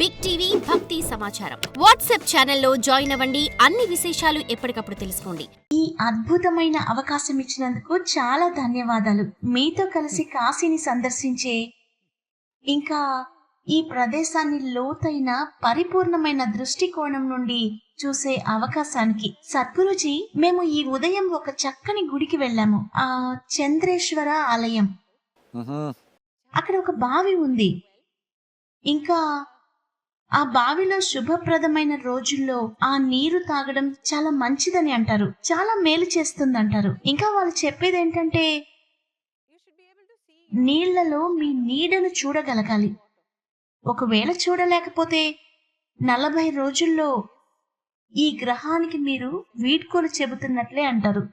Big TV భక్తి సమాచారం WhatsApp ఛానల్లో జాయిన్ అవ్వండి. అన్ని విశేషాలు ఎప్పటికప్పుడు తెలుసుకోండి. ఈ అద్భుతమైన అవకాశం ఇచ్చినందుకు చాలా ధన్యవాదాలు. మీతో కలిసి కాశీని సందర్శించే ఇంకా ఈ ప్రదేశాన్ని లోతైన పరిపూర్ణమైన దృష్టికోణం నుండి చూసే అవకాశానికి సద్గురుజీ, మేము ఈ ఉదయం ఒక చక్కని గుడికి వెళ్ళాము. ఆ చంద్రేశ్వర ఆలయం. అక్కడ ఒక బావి ఉంది. ఇంకా ఆ బావిలో శుభప్రదమైన రోజుల్లో ఆ నీరు తాగడం చాలా మంచిదని అంటారు, చాలా మేలు చేస్తుంది అంటారు. ఇంకా వాళ్ళు చెప్పేది ఏంటంటే నీళ్లలో మీ నీడను చూడగలగాలి. ఒకవేళ చూడలేకపోతే 40 రోజుల్లో ఈ గ్రహానికి మీరు వీడ్కోలు చెబుతున్నట్లే అంటారు.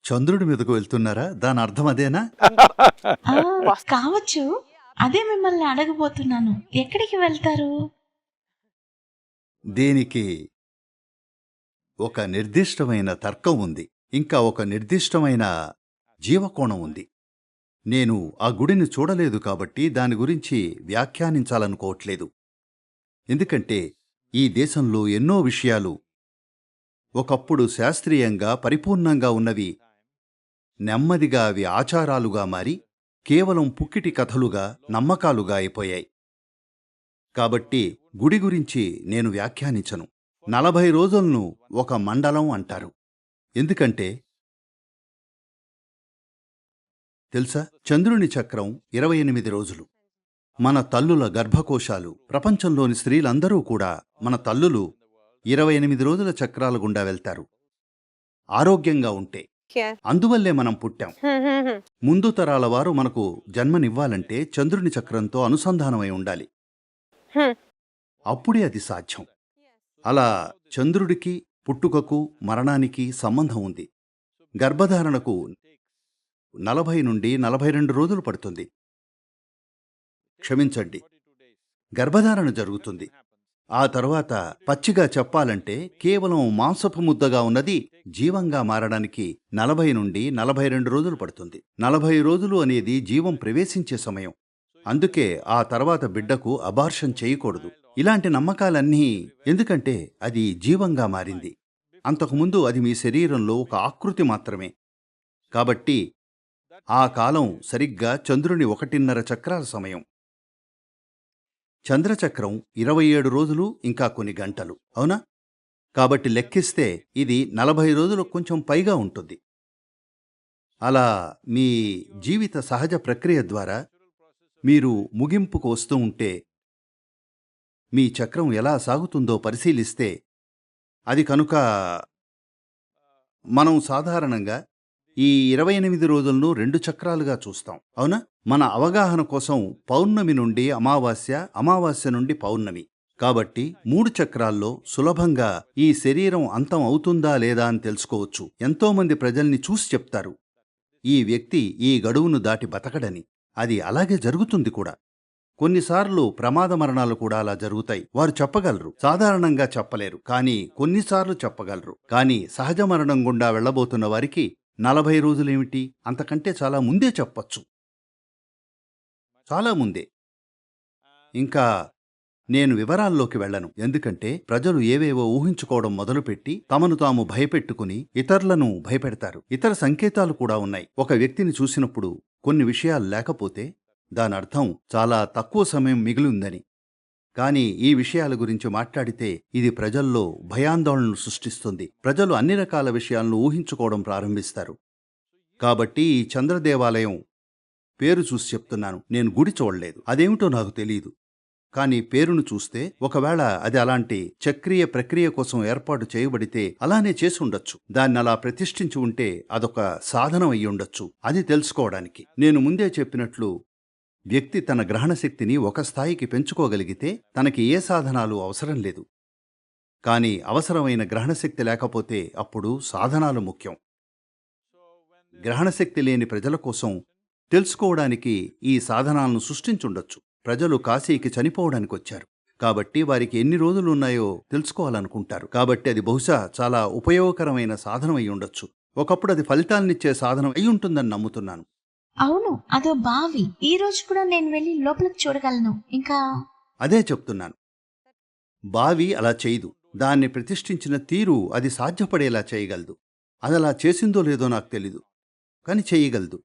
చంద్రుడి మీదకు వెళ్తున్నారా? దాని అర్థం అదేనా? కావచ్చు. అదే మిమ్మల్ని అడగబోతున్నాను, ఎక్కడికి వెళ్తారు? దీనికి ఒక నిర్దిష్టమైన తర్కం ఉంది, ఇంకా ఒక నిర్దిష్టమైన జీవకోణం ఉంది. నేను ఆ గుడిని చూడలేదు కాబట్టి దాని గురించి వ్యాఖ్యానించాలనుకోవట్లేదు. ఎందుకంటే ఈ దేశంలో ఎన్నో విషయాలు ఒకప్పుడు శాస్త్రీయంగా పరిపూర్ణంగా ఉన్నవి నెమ్మదిగా అవి ఆచారాలుగా మారి కేవలం పుక్కిటి కథలుగా, నమ్మకాలుగా అయిపోయాయి. కాబట్టి గుడి గురించి నేను వ్యాఖ్యానించను. 40 రోజులను ఒక మండలం అంటారు. ఎందుకంటే తెలుసా, చంద్రుని చక్రం 28 రోజులు. మన తల్లుల గర్భకోశాలు, ప్రపంచంలోని స్త్రీలందరూ కూడా మన తల్లులు 28 రోజుల చక్రాల గుండా వెళ్తారు ఆరోగ్యంగా ఉంటే. అందువల్లే మనం పుట్టాం. ముందు తరాల వారు మనకు జన్మనివ్వాలంటే చంద్రుని చక్రంతో అనుసంధానమై ఉండాలి. అప్పుడే అది సాధ్యం. అలా చంద్రుడికి, పుట్టుకకు, మరణానికి సంబంధం ఉంది. గర్భధారణకు 40 నుండి 42 రోజులు పడుతుంది. క్షమించండి, గర్భధారణ జరుగుతుంది. ఆ తరువాత పచ్చిగా చెప్పాలంటే కేవలం మాంసపు ముద్దగా ఉన్నది జీవంగా మారడానికి 40 నుండి 42 రోజులు పడుతుంది. 40 రోజులు అనేది జీవం ప్రవేశించే సమయం. అందుకే ఆ తర్వాత బిడ్డకు అబార్షన్ చేయకూడదు. ఇలాంటి నమ్మకాలన్నీ ఎందుకంటే అది జీవంగా మారింది. అంతకుముందు అది మీ శరీరంలో ఒక ఆకృతి మాత్రమే. కాబట్టి ఆ కాలం సరిగ్గా చంద్రుని 1.5 చక్రాల సమయం. చంద్రచక్రం 27 రోజులు ఇంకా కొన్ని గంటలు, అవునా? కాబట్టి లెక్కిస్తే ఇది 40 రోజులు కొంచెం పైగా ఉంటుంది. అలా మీ జీవిత సహజ ప్రక్రియ ద్వారా మీరు ముగింపుకు వస్తూ ఉంటే మీ చక్రం ఎలా సాగుతుందో పరిశీలిస్తే అది కనుక మనం సాధారణంగా ఈ 28 రోజులను 2 చక్రాలుగా చూస్తాం, అవునా? మన అవగాహన కోసం పౌర్ణమి నుండి అమావాస్య, అమావాస్య నుండి పౌర్ణమి. కాబట్టి 3 చక్రాల్లో సులభంగా ఈ శరీరం అంతం అవుతుందా లేదా అని తెలుసుకోవచ్చు. ఎంతోమంది ప్రజల్ని చూసి చెప్తారు, ఈ వ్యక్తి ఈ గడువును దాటి బతకడని. అది అలాగే జరుగుతుంది కూడా. కొన్నిసార్లు ప్రమాద మరణాలు కూడా అలా జరుగుతాయి. వారు చెప్పగలరు, సాధారణంగా చెప్పలేరు, కానీ కొన్నిసార్లు చెప్పగలరు. కానీ సహజ మరణం గుండా వెళ్లబోతున్న వారికి 40 రోజులేమిటి, అంతకంటే చాలా ముందే చెప్పచ్చు, చాలా ముందే. ఇంకా నేను వివరాల్లోకి వెళ్ళను, ఎందుకంటే ప్రజలు ఏవేవో ఊహించుకోవడం మొదలుపెట్టి తమను తాము భయపెట్టుకుని ఇతరులను భయపెడతారు. ఇతర సంకేతాలు కూడా ఉన్నాయి. ఒక వ్యక్తిని చూసినప్పుడు కొన్ని విషయాలు లేకపోతే దానర్థం చాలా తక్కువ సమయం మిగిలిందని. కానీ ఈ విషయాల గురించి మాట్లాడితే ఇది ప్రజల్లో భయాందోళనలు సృష్టిస్తుంది. ప్రజలు అన్ని రకాల విషయాలను ఊహించుకోవడం ప్రారంభిస్తారు. కాబట్టి ఈ చంద్రదేవాలయం పేరు చూసి చెప్తున్నాను. నేను గుడి చూడలేదు, అదేమిటో నాకు తెలియదు. కానీ పేరును చూస్తే ఒకవేళ అది అలాంటి చక్రీయ ప్రక్రియ కోసం ఏర్పాటు చేయబడితే అలానే చేసి ఉండొచ్చు. దాన్ని అలా ప్రతిష్ఠించి ఉంటే అదొక సాధనం అయ్యి ఉండొచ్చు. అది తెలుసుకోవడానికి నేను ముందే చెప్పినట్లు వ్యక్తి తన గ్రహణశక్తిని ఒక స్థాయికి పెంచుకోగలిగితే తనకి ఏ సాధనాలు అవసరం లేదు. కానీ అవసరమైన గ్రహణశక్తి లేకపోతే అప్పుడు సాధనాలు ముఖ్యం. గ్రహణశక్తి లేని ప్రజల కోసం తెలుసుకోవడానికి ఈ సాధనాలను సృష్టించుండొచ్చు. ప్రజలు కాశీకి చనిపోవడానికి వచ్చారు కాబట్టి వారికి ఎన్ని రోజులు ఉన్నాయో తెలుసుకోవాలనుకుంటారు. కాబట్టి అది బహుశా చాలా ఉపయోగకరమైన సాధనం అయి ఉండొచ్చు. ఒకప్పుడు అది ఫలితాలనిచ్చే సాధనం అయి ఉంటుందని నమ్ముతున్నాను. అవును, అదో బావి. ఈ రోజు కూడా నేను వెళ్ళి లోపలికి చూడగలను. ఇంకా అదే చెప్తున్నాను. బావి అలా చేయదు. దాన్ని ప్రతిష్ఠించిన తీరు అది సాధ్యపడేలా చేయగలదు. అది అలా చేసిందో లేదో నాకు తెలీదు, కానీ చేయగలదు.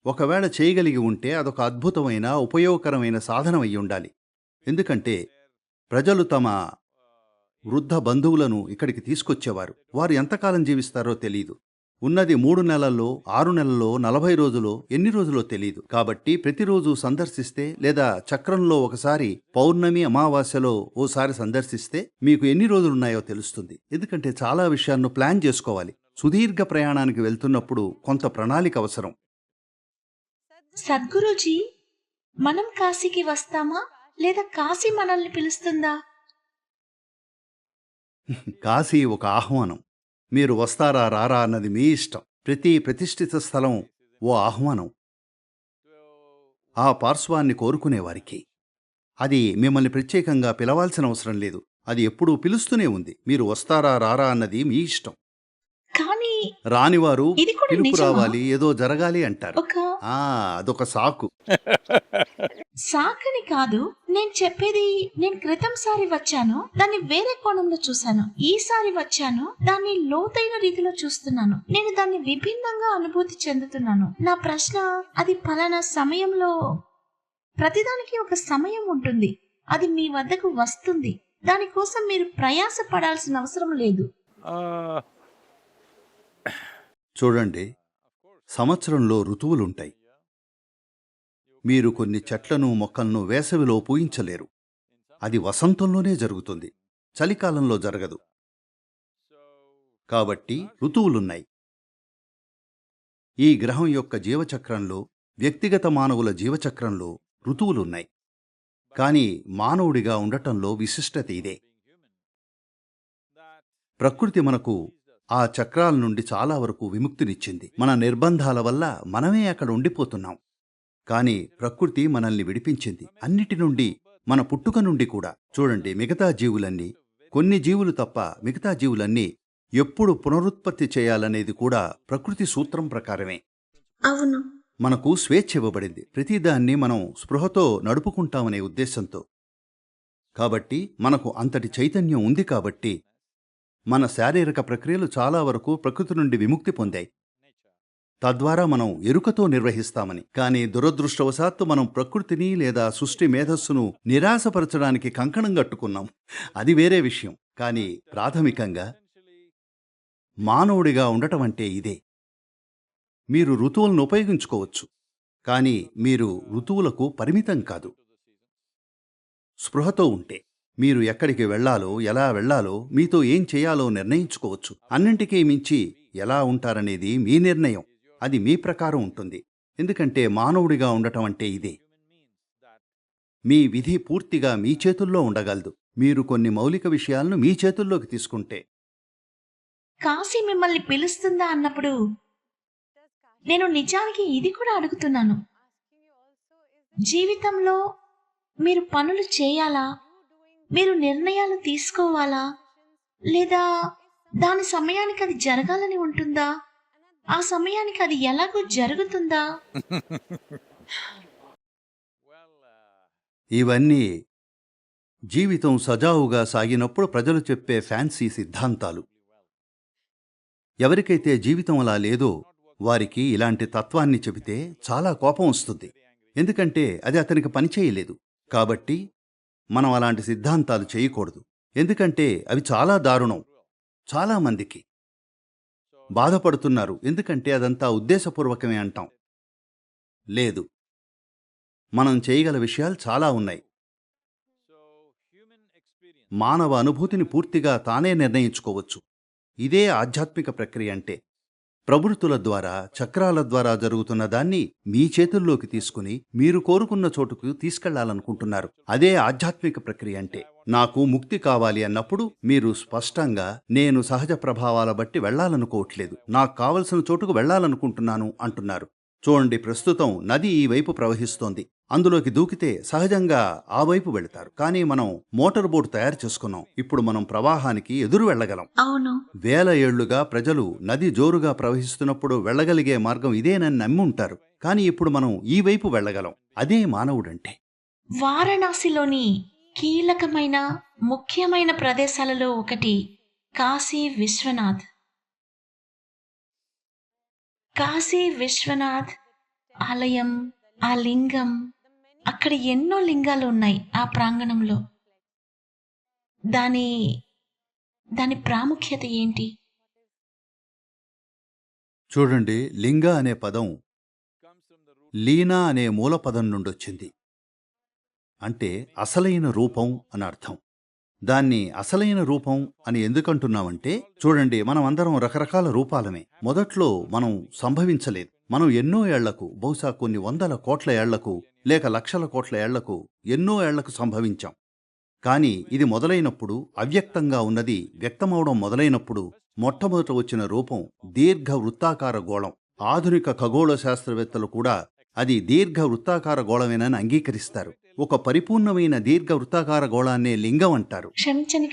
ఒకవేళ చేయగలిగి ఉంటే అదొక అద్భుతమైన ఉపయోగకరమైన సాధనం అయి ఉండాలి. ఎందుకంటే ప్రజలు తమ వృద్ధ బంధువులను ఇక్కడికి తీసుకొచ్చేవారు. వారు ఎంతకాలం జీవిస్తారో తెలీదు. ఉన్నది 3 నెలల్లో, 6 నెలల్లో, 40 రోజులో, ఎన్ని రోజులో తెలీదు. కాబట్టి ప్రతిరోజు సందర్శిస్తే, లేదా చక్రంలో ఒకసారి పౌర్ణమి అమావాస్యలో ఓసారి సందర్శిస్తే మీకు ఎన్ని రోజులున్నాయో తెలుస్తుంది. ఎందుకంటే చాలా విషయాలను ప్లాన్ చేసుకోవాలి. సుదీర్ఘ ప్రయాణానికి వెళ్తున్నప్పుడు కొంత ప్రణాళిక అవసరం. సద్గురూజీ, మనం కాశీకి వస్తామా లేదా కాశీ మనల్ని పిలుస్తుందా? కాశీ ఒక ఆహ్వానం. మీరు వస్తారా రారా అన్నది మీ ఇష్టం. ప్రతి ప్రతిష్ఠిత స్థలం ఓ ఆహ్వానం ఆ పార్శ్వాన్ని కోరుకునేవారికి. అది మిమ్మల్ని ప్రత్యేకంగా పిలవాల్సిన అవసరం లేదు. అది ఎప్పుడూ పిలుస్తూనే ఉంది. మీరు వస్తారా రారా అన్నది మీ ఇష్టం. కానీ రానివారు ఇది కూడా పిలుపు నిజమా? రావాలి, ఏదో జరగాలి అంటారు. అదొక సాకు. సాకని కాదు నేను చెప్పేది. నేను క్రితంసారి వచ్చాను, దాన్ని వేరే కోణంలో చూశాను. ఈసారి వచ్చాను, దాన్ని లోతైన రీతిలో చూస్తున్నాను. నేను దాన్ని విభిన్నంగా అనుభూతి చెందుతున్నాను. నా ప్రశ్న, అది ఫలానా సమయంలో, ప్రతిదానికి ఒక సమయం ఉంటుంది. అది మీ వద్దకు వస్తుంది. దానికోసం మీరు ప్రయాస పడాల్సిన అవసరం లేదు. చూడండి, సంవత్సరంలో ఋతువులుంటాయి. మీరు కొన్ని చెట్లను మొక్కలను వేసవిలో పూయించలేరు. అది వసంతంలోనే జరుగుతుంది, చలికాలంలో జరగదు. కాబట్టి ఋతువులున్నాయి. ఈ గ్రహం యొక్క జీవచక్రంలో, వ్యక్తిగత మానవుల జీవచక్రంలో ఋతువులున్నాయి. కానీ మానవుడిగా ఉండటంలో విశిష్టత ఇదే. ప్రకృతి మనకు ఆ చక్రాల నుండి చాలా వరకు విముక్తినిచ్చింది. మన నిర్బంధాల వల్ల మనమే అక్కడ ఉండిపోతున్నాం. కానీ ప్రకృతి మనల్ని విడిపించింది అన్నిటి నుండి, మన పుట్టుక నుండి కూడా. చూడండి, మిగతా జీవులన్నీ, కొన్ని జీవులు తప్ప మిగతా జీవులన్నీ ఎప్పుడు పునరుత్పత్తి చేయాలనేది కూడా ప్రకృతి సూత్రం ప్రకారమే. అవును, మనకు స్వేచ్ఛ ఇవ్వబడింది. ప్రతిదాన్ని మనం స్పృహతో నడుపుకుంటామనే ఉద్దేశంతో. కాబట్టి మనకు అంతటి చైతన్యం ఉంది. కాబట్టి మన శారీరక ప్రక్రియలు చాలా వరకు ప్రకృతి నుండి విముక్తి పొందాయి. తద్వారా మనం ఎరుకతో నిర్వహిస్తామని. కానీ దురదృష్టవశాత్తు మనం ప్రకృతిని లేదా సృష్టి మేధస్సును నిరాశపరచడానికి కంకణం కట్టుకున్నాం. అది వేరే విషయం. కానీ ప్రాథమికంగా మానవుడిగా ఉండటం అంటే ఇదే. మీరు ఋతువులను ఉపయోగించుకోవచ్చు, కానీ మీరు ఋతువులకు పరిమితం కాదు. స్పృహతో ఉంటే మీరు ఎక్కడికి వెళ్లాలో, ఎలా వెళ్లాలో, మీతో ఏం చేయాలో నిర్ణయించుకోవచ్చు. అన్నింటికీ మించి ఎలా ఉంటారనేది మీ నిర్ణయం. అది మీ ప్రకారం ఉంటుంది. ఎందుకంటే మానవుడిగా ఉండటం అంటే ఇదే. మీ విధి పూర్తిగా మీ చేతుల్లో ఉండగలదు. మీరు కొన్ని మౌలిక విషయాలను మీ చేతుల్లోకి తీసుకుంటే. కాశీ మిమ్మల్ని పిలుస్తుందా అన్నప్పుడు నేను నిజానికి ఇది కూడా అడుగుతున్నాను. జీవితంలో మీరు పనులు చేయాలా, మీరు నిర్ణయాలు తీసుకోవాలా, లేదా దాని సమయానికి అది జరగాలని ఉంటుందా? ఆ సమయానికి అది ఎలాగో జరుగుతుందా? ఇవన్నీ జీవితం సజావుగా సాగినప్పుడు ప్రజలు చెప్పే ఫ్యాన్సీ సిద్ధాంతాలు. ఎవరికైతే జీవితం అలా లేదో వారికి ఇలాంటి తత్వాన్ని చెబితే చాలా కోపం వస్తుంది. ఎందుకంటే అది అతనికి పనిచేయలేదు. కాబట్టి మనం అలాంటి సిద్ధాంతాలు చేయకూడదు. ఎందుకంటే అవి చాలా దారుణం. చాలామందికి బాధపడుతున్నారు. ఎందుకంటే అదంతా ఉద్దేశపూర్వకమే అంటాం. లేదు, మనం చేయగల విషయాలు చాలా ఉన్నాయి. మానవ అనుభూతిని పూర్తిగా తానే నిర్ణయించుకోవచ్చు. ఇదే ఆధ్యాత్మిక ప్రక్రియ అంటే. ప్రవృత్తుల ద్వారా, చక్రాల ద్వారా జరుగుతున్న దాన్ని మీ చేతుల్లోకి తీసుకుని మీరు కోరుకున్న చోటుకు తీసుకెళ్లాలనుకుంటున్నారు. అదే ఆధ్యాత్మిక ప్రక్రియ అంటే. నాకు ముక్తి కావాలి అన్నప్పుడు మీరు స్పష్టంగా, నేను సహజ ప్రభావాల బట్టి వెళ్లాలనుకోవట్లేదు, నాకు కావలసిన చోటుకు వెళ్లాలనుకుంటున్నాను అంటున్నారు. చూడండి, ప్రస్తుతం నది ఈ వైపు ప్రవహిస్తోంది. అందులోకి దూకితే సహజంగా ఆ వైపు వెళతారు. కానీ మనం మోటార్ బోట్ తయారు చేసుకున్నాం. ఇప్పుడు మనం ప్రవాహానికి ఎదురు వెళ్ళగలం. అవును, వేల ఏళ్లుగా ప్రజలు నది జోరుగా ప్రవహిస్తున్నప్పుడు వెళ్ళగలిగే మార్గం ఇదేనని నమ్మి ఉంటారు. కానీ ఇప్పుడు మనం ఈ వైపు వెళ్ళగలం. అదే మానవుడంటే. వారణాసిలోని కీలకమైన ముఖ్యమైన ప్రదేశాలలో ఒకటి కాశీ విశ్వనాథ్. కాశీ విశ్వనాథ్ ఆలయం, ఆ లింగం, అక్కడ ఎన్నో లింగాలు ఉన్నాయి ఆ ప్రాంగణంలో. దాని దాని ప్రాముఖ్యత ఏంటి? చూడండి, లింగ అనే పదం లీనా అనే మూల పదం నుండొచ్చింది. అంటే అసలైన రూపం అని అర్థం. దాన్ని అసలైన రూపం అని ఎందుకంటున్నామంటే, చూడండి, మనం అందరం రకరకాల రూపాలమే. మొదట్లో మనం సంభవించలేదు. మనం ఎన్నో ఏళ్లకు, బహుశా కొన్ని వందల కోట్ల ఏళ్లకు లేక లక్షల కోట్ల ఏళ్లకు, ఎన్నో ఏళ్లకు సంభవించాం. కాని ఇది మొదలైనప్పుడు, అవ్యక్తంగా ఉన్నది వ్యక్తమవడం మొదలైనప్పుడు మొట్టమొదట వచ్చిన రూపం దీర్ఘ వృత్తాకార గోళం. ఆధునిక ఖగోళ శాస్త్రవేత్తలు కూడా అది దీర్ఘ వృత్తాకార గోళమేనని అంగీకరిస్తారు. ఒక పరిపూర్ణమైన దీర్ఘ వృత్తాకార గోళాన్నే లింగం అంటారు.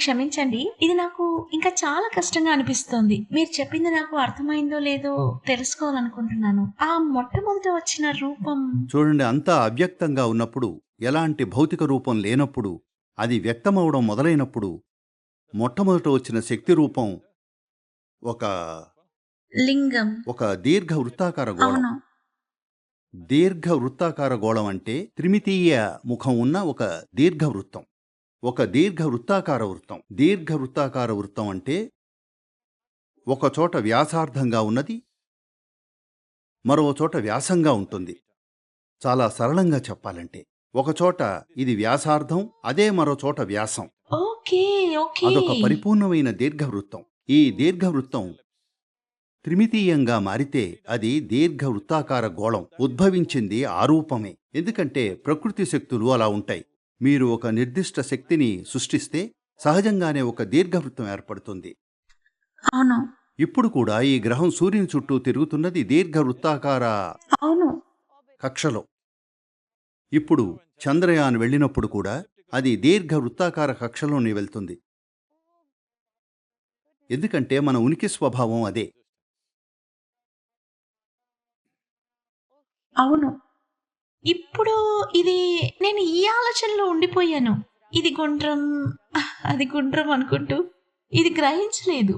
క్షమించండి, ఇది నాకు ఇంకా చాలా కష్టంగా అనిపిస్తోంది. మీరు చెప్పింది నాకు అర్థమైందో లేదో తెలుసుకోవాలనుకుంటున్నాను. ఆ మొట్టమొదట వచ్చిన రూపం. చూడండి, అంతా అవ్యక్తంగా ఉన్నప్పుడు, ఎలాంటి భౌతిక రూపం లేనప్పుడు, అది వ్యక్తమవడం మొదలైనప్పుడు మొట్టమొదట వచ్చిన శక్తి రూపం ఒక లింగం. ఒక దీర్ఘ వృత్తాకార గోళం. అవును. దీర్ఘ వృత్తాకార గోళం అంటే త్రిమితీయ ముఖం ఉన్న ఒక దీర్ఘ వృత్తం. ఒక దీర్ఘ వృత్తాకార వృత్తం. దీర్ఘ వృత్తాకార వృత్తం అంటే ఒకచోట వ్యాసార్థంగా ఉన్నది, మరో చోట వ్యాసంగా ఉంటుంది. చాలా సరళంగా చెప్పాలంటే, ఒకచోట ఇది వ్యాసార్థం, అదే మరో చోట వ్యాసం. ఓకే. అదొక పరిపూర్ణమైన దీర్ఘవృత్తం. ఈ దీర్ఘవృత్తం త్రిమితీయంగా మారితే అది దీర్ఘ వృత్తాకార గోళం. ఉద్భవించింది ఆ రూపమే. ఎందుకంటే ప్రకృతి శక్తులు అలా ఉంటాయి. మీరు ఒక నిర్దిష్ట శక్తిని సృష్టిస్తే సహజంగానే ఒక దీర్ఘవృత్తం ఏర్పడుతుంది. అవును. ఇప్పుడు కూడా ఈ గ్రహం సూర్యుని చుట్టూ తిరుగుతున్నది దీర్ఘ వృత్తాకార అవును. కక్షలో. ఇప్పుడు చంద్రయాన్ వెళ్ళినప్పుడు కూడా అది దీర్ఘ వృత్తాకార కక్షలోనే వెళ్తుంది. ఎందుకంటే మన ఉనికి స్వభావం అదే. అవును. ఇప్పుడు ఇది నేను ఈ ఆలోచనలో ఉండిపోయాను. ఇది గుండ్రం, అది గుండ్రం అనుకుంటూ ఇది గ్రహించలేదు.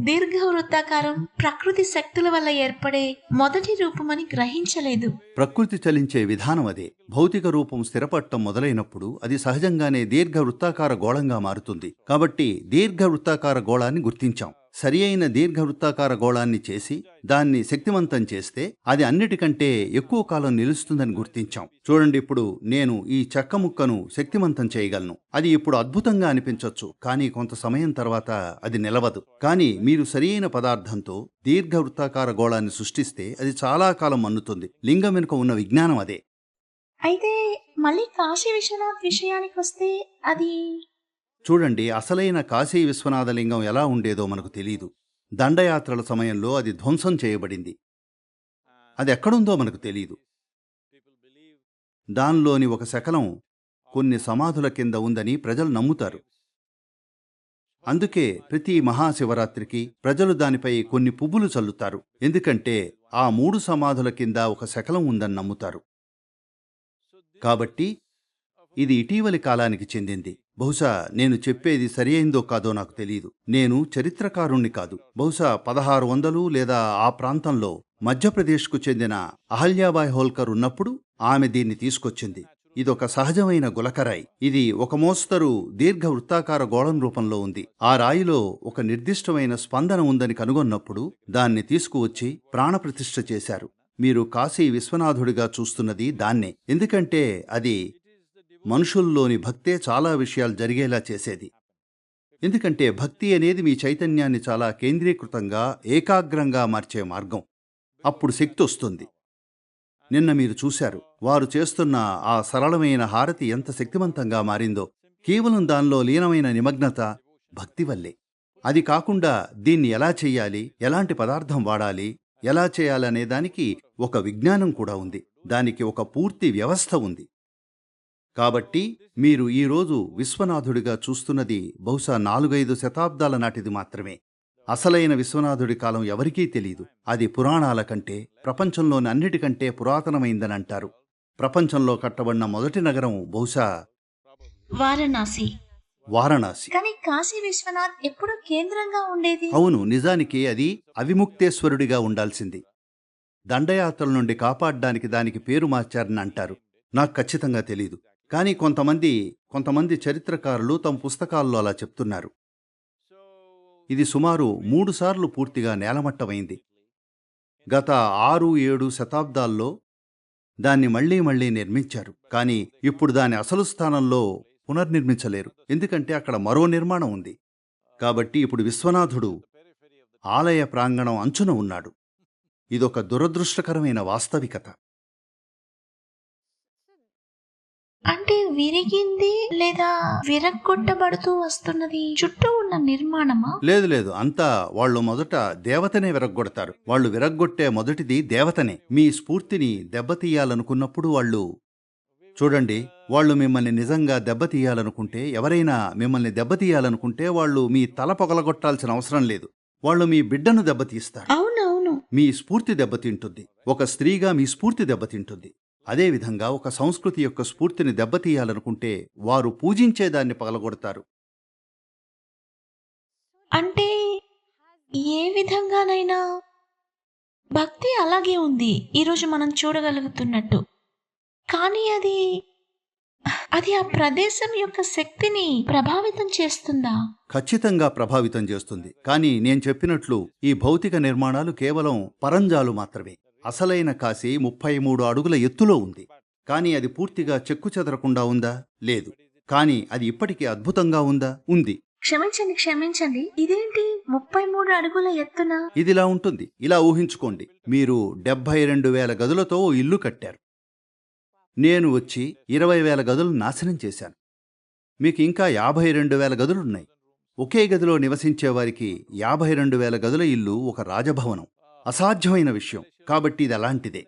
దీర్ఘ వృత్తాకారం ప్రకృతి శక్తుల వల్ల ఏర్పడే మొదటి రూపమని గ్రహించలేదు. ప్రకృతి చలించే విధానం అదే. భౌతిక రూపం స్థిరపడటం మొదలైనప్పుడు అది సహజంగానే దీర్ఘ వృత్తాకార గోళంగా మారుతుంది. కాబట్టి దీర్ఘ వృత్తాకార గోళాన్ని గుర్తించాం. సరి అయిన దీర్ఘ వృత్తాకార గోళాన్ని చేసి దాన్ని శక్తివంతం చేస్తే అది అన్నిటికంటే ఎక్కువ కాలం నిలుస్తుందని గుర్తించాం. చూడండి, ఇప్పుడు నేను ఈ చెక్క ముక్కను శక్తివంతం చేయగలను. అది ఇప్పుడు అద్భుతంగా అనిపించవచ్చు, కానీ కొంత సమయం తర్వాత అది నిలవదు. కానీ మీరు సరి అయిన పదార్థంతో దీర్ఘ వృత్తాకార గోళాన్ని సృష్టిస్తే అది చాలా కాలం మన్నుతుంది. లింగం వెనుక ఉన్న విజ్ఞానం అదే. అయితే మళ్ళీ కాశీ విశ్వనాథ్ విషయానికి వస్తే అది. చూడండి, అసలైన కాశీ విశ్వనాథలింగం ఎలా ఉండేదో మనకు తెలీదు. దండయాత్రల సమయంలో అది ధ్వంసం చేయబడింది. అది ఎక్కడుందో మనకు తెలీదు. దానిలోని ఒక శకలం కొన్ని సమాధుల కింద ఉందని ప్రజలు నమ్ముతారు. అందుకే ప్రతి మహాశివరాత్రికి ప్రజలు దానిపై కొన్ని పువ్వులు చల్లుతారు. ఎందుకంటే ఆ 3 సమాధుల కింద ఒక శకలం ఉందని నమ్ముతారు. కాబట్టి ఇది ఇటీవలి కాలానికి చెందింది. బహుశా నేను చెప్పేది సరి అయిందో కాదో నాకు తెలియదు. నేను చరిత్రకారుణ్ణి కాదు. బహుశా 1600 లేదా ఆ ప్రాంతంలో మధ్యప్రదేశ్కు చెందిన అహల్యాబాయ్ హోల్కర్ ఉన్నప్పుడు ఆమె దీన్ని తీసుకొచ్చింది. ఇదొక సహజమైన గులకరాయి. ఇది ఒక మోస్తరు దీర్ఘ వృత్తాకార గోళం రూపంలో ఉంది. ఆ రాయిలో ఒక నిర్దిష్టమైన స్పందన ఉందని కనుగొన్నప్పుడు దాన్ని తీసుకువచ్చి ప్రాణప్రతిష్ఠ చేశారు. మీరు కాశీ విశ్వనాథుడిగా చూస్తున్నది దాన్నే. ఎందుకంటే అది మనుషుల్లోని భక్తే చాలా విషయాలు జరిగేలా చేసేది. ఎందుకంటే భక్తి అనేది మీ చైతన్యాన్ని చాలా కేంద్రీకృతంగా, ఏకాగ్రంగా మార్చే మార్గం. అప్పుడు శక్తి వస్తుంది. నిన్న మీరు చూశారు, వారు చేస్తున్న ఆ సరళమైన హారతి ఎంత శక్తివంతంగా మారిందో. కేవలం దానిలో లీనమైన నిమగ్నత భక్తి వల్లే. అది కాకుండా దీన్ని ఎలా చెయ్యాలి, ఎలాంటి పదార్థం వాడాలి, ఎలా చేయాలనే దానికి ఒక విజ్ఞానం కూడా ఉంది. దానికి ఒక పూర్తి వ్యవస్థ ఉంది. కాబట్టి మీరు ఈరోజు విశ్వనాథుడిగా చూస్తున్నది బహుశా 4-5 శతాబ్దాల నాటిది మాత్రమే. అసలైన విశ్వనాథుడి కాలం ఎవరికీ తెలీదు. అది పురాణాల కంటే, ప్రపంచంలోని అన్నిటికంటే పురాతనమైందని అంటారు. ప్రపంచంలో కట్టబడిన మొదటి నగరం బహుశా వారణాసి. వారణాసి. కానీ కాశీ విశ్వనాథ్ ఎప్పుడు కేంద్రంగా ఉండేది. అవును, నిజానికి అది అవిముక్తేశ్వరుడిగా ఉండాల్సింది. దండయాత్రల నుండి కాపాడడానికి దానికి పేరు మార్చారని అంటారు. నాకు ఖచ్చితంగా తెలీదు. కానీ కొంతమంది చరిత్రకారులు తమ పుస్తకాల్లో అలా చెప్తున్నారు. ఇది సుమారు 3 సార్లు పూర్తిగా నేలమట్టమైంది. గత 6-7 శతాబ్దాల్లో దాన్ని మళ్లీ నిర్మించారు. కానీ ఇప్పుడు దాని అసలు స్థానంలో పునర్నిర్మించలేరు, ఎందుకంటే అక్కడ మరో నిర్మాణం ఉంది. కాబట్టి ఇప్పుడు విశ్వనాథుడు ఆలయ ప్రాంగణం అంచున ఉన్నాడు. ఇదొక దురదృష్టకరమైన వాస్తవికత. అంటే విరిగింది లేదా విరగ్గొట్టబడుతూ వస్తున్నది చుట్టూ ఉన్న నిర్మాణమా? లేదు, అంతా వాళ్ళు మొదట దేవతనే విరగ్గొడతారు. వాళ్ళు విరగ్గొట్టే మొదటిది దేవతనే. మీ స్ఫూర్తిని దెబ్బతీయాలనుకున్నప్పుడు చూడండి, వాళ్ళు మిమ్మల్ని నిజంగా దెబ్బతీయాలనుకుంటే, ఎవరైనా మిమ్మల్ని దెబ్బతీయాలనుకుంటే వాళ్ళు మీ తల పగలగొట్టాల్సిన అవసరం లేదు. వాళ్ళు మీ బిడ్డను దెబ్బతీస్తారు. అవునవును. మీ స్ఫూర్తి దెబ్బతింటుంది. ఒక స్త్రీగా మీ స్ఫూర్తి దెబ్బతింటుంది. అదేవిధంగా ఒక సంస్కృతి యొక్క స్ఫూర్తిని దెబ్బతీయాలనుకుంటే వారు పూజించేదాన్ని పగలగొడతారు. అంటే ఏ విధంగానైనా భక్తి అలాగే ఉంది ఈరోజు మనం చూడగలుగుతున్నట్టు. కానీ అది ఆ ప్రదేశం యొక్క శక్తిని ప్రభావితం చేస్తుందా? ఖచ్చితంగా ప్రభావితం చేస్తుంది. కానీ నేను చెప్పినట్లు ఈ భౌతిక నిర్మాణాలు కేవలం పరంజాలు మాత్రమే. అసలైన కాశీ 33 అడుగుల ఎత్తులో ఉంది. కానీ అది పూర్తిగా చెక్కుచెదరకుండా ఉందా? లేదు. కానీ అది ఇప్పటికీ అద్భుతంగా ఉందా? ఉంది. క్షమించండి, ఇదేంటి 33 అడుగుల ఎత్తున? ఇదిలా ఉంటుంది. ఇలా ఊహించుకోండి, మీరు 72,000 గదులతో ఓ ఇల్లు కట్టారు. నేను వచ్చి 20,000 గదులు నాశనం చేశాను. మీకు ఇంకా 52,000 గదులున్నాయి. ఒకే గదిలో నివసించేవారికి 52,000 గదుల ఇల్లు ఒక రాజభవనం. అసాధ్యమైన విషయం. కాబట్టి ఇది అలాంటిదే.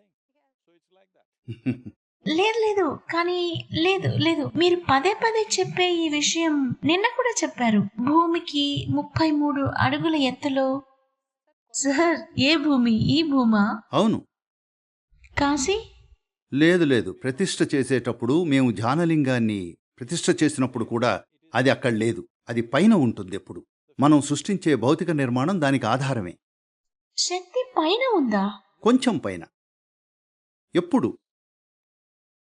లేదు కానీ లేదు, మీరు పదే చెప్పే ఈ విషయం నిన్న కూడా చెప్పారు. భూమికి 33 అడుగుల ఎత్తులో. సార్, ఏ భూమి? ఈ భూమా? అవును. కాశీ? లేదు. ప్రతిష్ఠ చేసేటప్పుడు మేము ధ్యానలింగాన్ని ప్రతిష్ఠ చేసినప్పుడు కూడా అది అక్కడ లేదు. అది పైన ఉంటుంది. ఎప్పుడు మనం సృష్టించే భౌతిక నిర్మాణం దానికి ఆధారమే. శక్తి పైన ఉందా? కొంచెం పైన. ఎప్పుడు?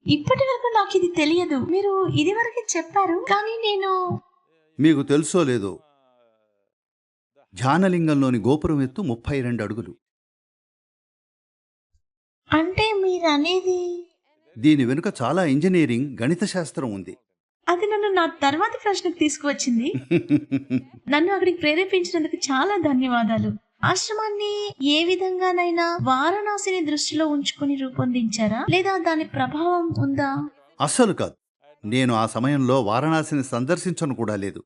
ఇప్పటి వరకు నాకు ఇది తెలియదు. మీరు ఇది వరకు చెప్పారు, కానీ నేను... మీకు తెలుసో లేదో, ధ్యానలింగంలోని గోపురం ఎత్తు 32 అడుగులు. అంటే మీరనేది... దీని వెనుక చాలా ఇంజనీరింగ్, గణిత శాస్త్రం ఉంది. అది నన్ను నా తర్వాత ప్రశ్నకు తీసుకువచ్చింది. నన్ను అక్కడికి ప్రేరేపించినందుకు చాలా ధన్యవాదాలు. ఆశ్రమాన్ని ఏ విధంగానైనా వారణాసిని దృష్టిలో ఉంచుకుని రూపొందించారా, లేదా దాని ప్రభావం ఉందా? అస్సలు కాదు. నేను ఆ సమయంలో వారణాసిని సందర్శించను కూడా లేదు.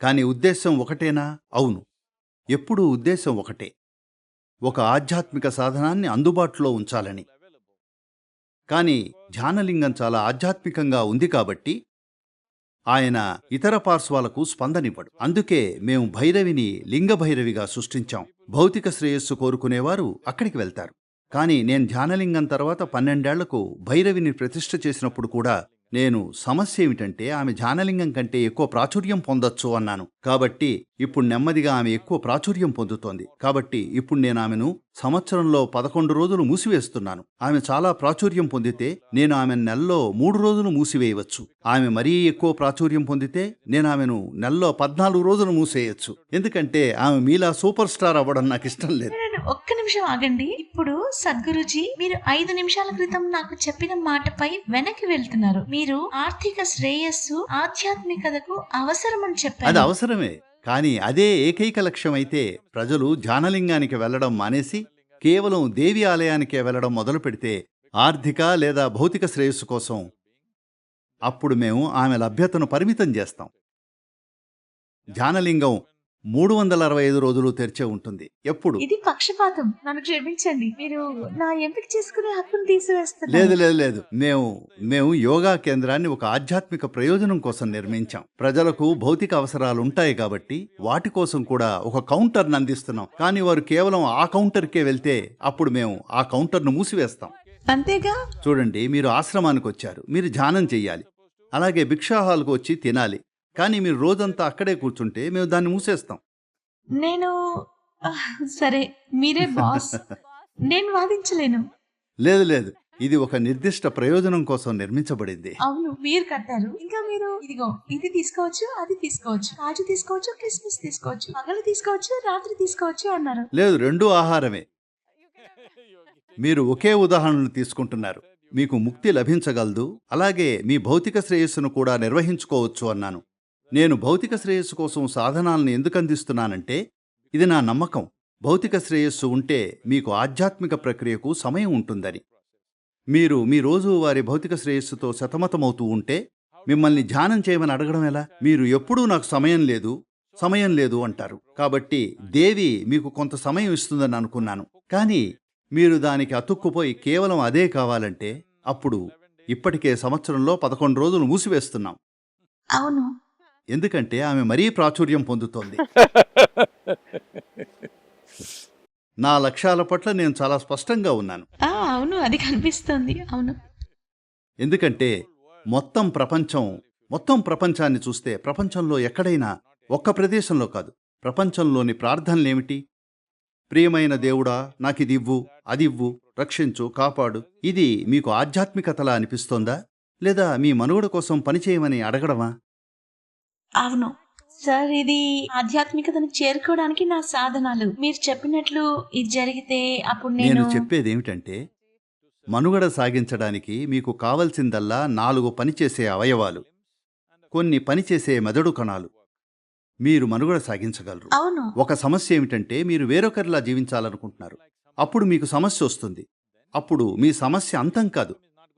కానీ ఉద్దేశం ఒకటేనా? అవును, ఎప్పుడూ ఉద్దేశం ఒకటే. ఒక ఆధ్యాత్మిక సాధనాన్ని అందుబాటులో ఉంచాలని. కానీ ధ్యానలింగం చాలా ఆధ్యాత్మికంగా ఉంది కాబట్టి ఆయన ఇతర పార్శ్వాలకు స్పందనివ్వడు. అందుకే మేము భైరవిని లింగభైరవిగా సృష్టించాం. భౌతిక శ్రేయస్సు కోరుకునేవారు అక్కడికి వెళ్తారు. కానీ నేను ధ్యానలింగం తర్వాత 12 ఏళ్లకు భైరవిని ప్రతిష్ఠ చేసినప్పుడు కూడా నేను సమస్య ఏమిటంటే ఆమె ధ్యానలింగం కంటే ఎక్కువ ప్రాచుర్యం పొందొచ్చు అన్నాను. కాబట్టి ఇప్పుడు నెమ్మదిగా ఆమె ఎక్కువ ప్రాచుర్యం పొందుతోంది. కాబట్టి ఇప్పుడు నేను ఆమెను సంవత్సరంలో 11 రోజులు మూసివేస్తున్నాను. ఆమె చాలా ప్రాచుర్యం పొందితే నేను ఆమెను నెలలో 3 రోజులు మూసివేయవచ్చు. ఆమె మరీ ఎక్కువ ప్రాచుర్యం పొందితే నేను ఆమెను నెలలో 14 రోజులు మూసేయచ్చు. ఎందుకంటే ఆమె మీలా సూపర్ స్టార్ అవ్వడం నాకు ఇష్టం లేదు. ఒక్క నిమిషం ఆగండి. ఇప్పుడు సద్గురుజీ, మీరు 5 నిమిషాల క్రితం నాకు చెప్పిన మాటపై వెనక్కి వెళ్తున్నారు. మీరు ఆర్థిక శ్రేయస్సు ఆధ్యాత్మికతకు అవసరమని చెప్పారు. అది అవసరమే. కానీ అదే ఏకైక లక్ష్యం అయితే ప్రజలు ధ్యానలింగానికి వెళ్లడం మానేసి కేవలం దేవి ఆలయానికే వెళ్లడం మొదలు పెడితే ఆర్థిక లేదా భౌతిక శ్రేయస్సు కోసం, అప్పుడు మేము ఆమె లభ్యతను పరిమితం చేస్తాం. ధ్యానలింగం 365 రోజులు తెరిచే ఉంటుంది. ఎప్పుడు? ఇది పక్షపాతం. నన్ను క్షమించండి. మీరు నా ఎంపిక చేసుకునే హక్కును తీసివేస్తారు. లేదు. మేము యోగా కేంద్రాన్ని ఒక ఆధ్యాత్మిక ప్రయోజనం కోసం నిర్మించాం. ప్రజలకు భౌతిక అవసరాలు ఉంటాయి కాబట్టి వాటి కోసం కూడా ఒక కౌంటర్ను అందిస్తున్నాం. కానీ వారు కేవలం ఆ కౌంటర్కే వెళ్తే అప్పుడు మేము ఆ కౌంటర్ను మూసివేస్తాం. అంతేగా? చూడండి, మీరు ఆశ్రమానికి వచ్చారు, మీరు ధ్యానం చెయ్యాలి. అలాగే భిక్షా హాల్కు వచ్చి తినాలి. కానీ మీరు రోజంతా అక్కడే కూర్చుంటే మేము దాన్ని మూసేస్తాం. నేను సరే, మీరే బాస్. నేను వాదించలేను. లేదు లేదు, ఇది ఒక నిర్దిష్ట ప్రయోజనం కోసం నిర్మించబడింది. అవును, మీరు కట్టారు. ఇంకా మీరు ఇదిగో ఇది తీసుకోవచ్చు, అది తీసుకోవచ్చు, కాజు తీసుకోవచ్చు, కిస్మిస్ తీసుకోవచ్చు, పగలు తీసుకోవచ్చు, రాత్రి తీసుకోవచ్చు అన్నారు. లేదు, రెండూ ఆహారమే. మీరు ఒకే ఉదాహరణను తీసుకుంటున్నారు. మీకు ముక్తి లభించగలదు, అలాగే మీ భౌతిక శ్రేయస్సును కూడా నిర్వహించుకోవచ్చు అన్నాను. నేను భౌతిక శ్రేయస్సు కోసం సాధనాలను ఎందుకు అందిస్తున్నానంటే ఇది నా నమ్మకం. భౌతిక శ్రేయస్సు ఉంటే మీకు ఆధ్యాత్మిక ప్రక్రియకు సమయం ఉంటుందని. మీరు మీ రోజువారీ భౌతిక శ్రేయస్సుతో సతమతమవుతూ ఉంటే మిమ్మల్ని ధ్యానం చేయమని అడగడం ఎలా? మీరు ఎప్పుడూ నాకు సమయం లేదు అంటారు. కాబట్టి దేవి మీకు కొంత సమయం ఇస్తుందని అనుకున్నాను. కానీ మీరు దానికి అతుక్కుపోయి కేవలం అదే కావాలంటే అప్పుడు ఇప్పటికే సంవత్సరంలో 11 రోజులు మూసివేస్తున్నాం. అవును, ఎందుకంటే ఆమె మరీ ప్రాచుర్యం పొందుతోంది. నా లక్ష్యాల పట్ల నేను చాలా స్పష్టంగా ఉన్నాను. అవును, అది కనిపిస్తుంది. అవును, ఎందుకంటే మొత్తం ప్రపంచాన్ని చూస్తే ప్రపంచంలో ఎక్కడైనా ఒక్క ప్రదేశంలో కాదు, ప్రపంచంలోని ప్రార్థనలేమిటి? ప్రియమైన దేవుడా, నాకిదివ్వు, అదివ్వు, రక్షించు, కాపాడు. ఇది మీకు ఆధ్యాత్మికతలా అనిపిస్తోందా, లేదా మీ మనుగడ కోసం పనిచేయమని అడగడమా? అవును సార్, ఇది ఆధ్యాత్మికతను చేరుకోవడానికి నా సాధనాలు. మీరు చెప్పినట్లు ఇది జరిగితే అప్పుడు నేను చెప్పేదేమిటంటే మనుగడ సాగించడానికి మీకు కావలసిందల్లా 4 పనిచేసే అవయవాలు, కొన్ని పనిచేసే మెదడు కణాలు. మీరు మనుగడ సాగించగలరు. అవును, ఒక సమస్య ఏమిటంటే మీరు వేరొకరిలా జీవించాలనుకుంటున్నారు. అప్పుడు మీకు సమస్య వస్తుంది. అప్పుడు మీ సమస్య అంతం కాదు.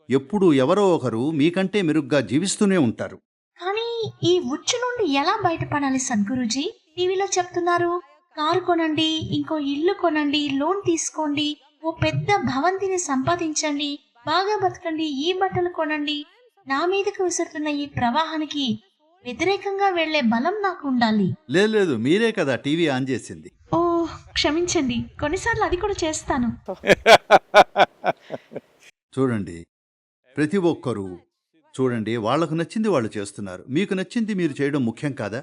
ఎప్పుడూ ఎవరో ఒకరు మీకంటే మెరుగ్గా జీవిస్తూనే ఉంటారు. కానీ ఈ ఉచ్చు నుండి ఎలా బయటపడాలి సద్గురుజీ? టీవీలో చెప్తున్నారు, కారు కొనండి, ఇంకో ఇల్లు కొనండి, లోన్ తీసుకోండి, ఓ పెద్ద భవంతిని సంపాదించండి, బాగా బతకండి, ఈ బట్టలు కొనండి. నా మీదకు విసురుతున్న ఈ ప్రవాహానికి వ్యతిరేకంగా వెళ్లే బలం నాకు ఉండాలి. లేదు, మీరే కదా టీవీ ఆన్ చేసింది. ఓ క్షమించండి, కొన్నిసార్లు అది కూడా చేస్తాను. చూడండి, ప్రతి ఒక్కరూ చూడండి, వాళ్లకు నచ్చింది వాళ్ళు చేస్తున్నారు. మీకు నచ్చింది మీరు చేయడం ముఖ్యం కాదా?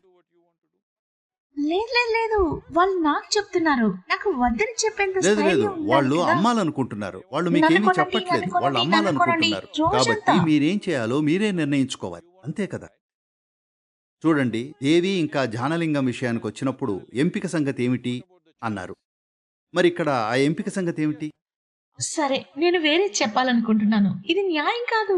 లేదు, వాళ్ళు నాకు చెప్తున్నారు. నాకు వద్దని చెప్పేంత లేదు స్థైర్యం ఉండాలి వాళ్ళు కదా. అమ్మాలనుకుంటున్నారు. వాళ్ళు మీకేమీ చెప్పట్లేదు, వాళ్ళు అమ్మాలనుకుంటున్నారు. కాబట్టి మీరేం చేయాలో మీరే నిర్ణయించుకోవాలి, అంతే కదా. చూడండి, దేవి ఇంకా ధ్యానలింగం విషయానికి వచ్చినప్పుడు ఎంపిక సంగతి ఏమిటి అన్నారు. మరి ఇక్కడ ఆ ఎంపిక సంగతి ఏమిటి? సరే, నేను వేరే చెప్పాలనుకుంటున్నాను. ఇది న్యాయం కాదు.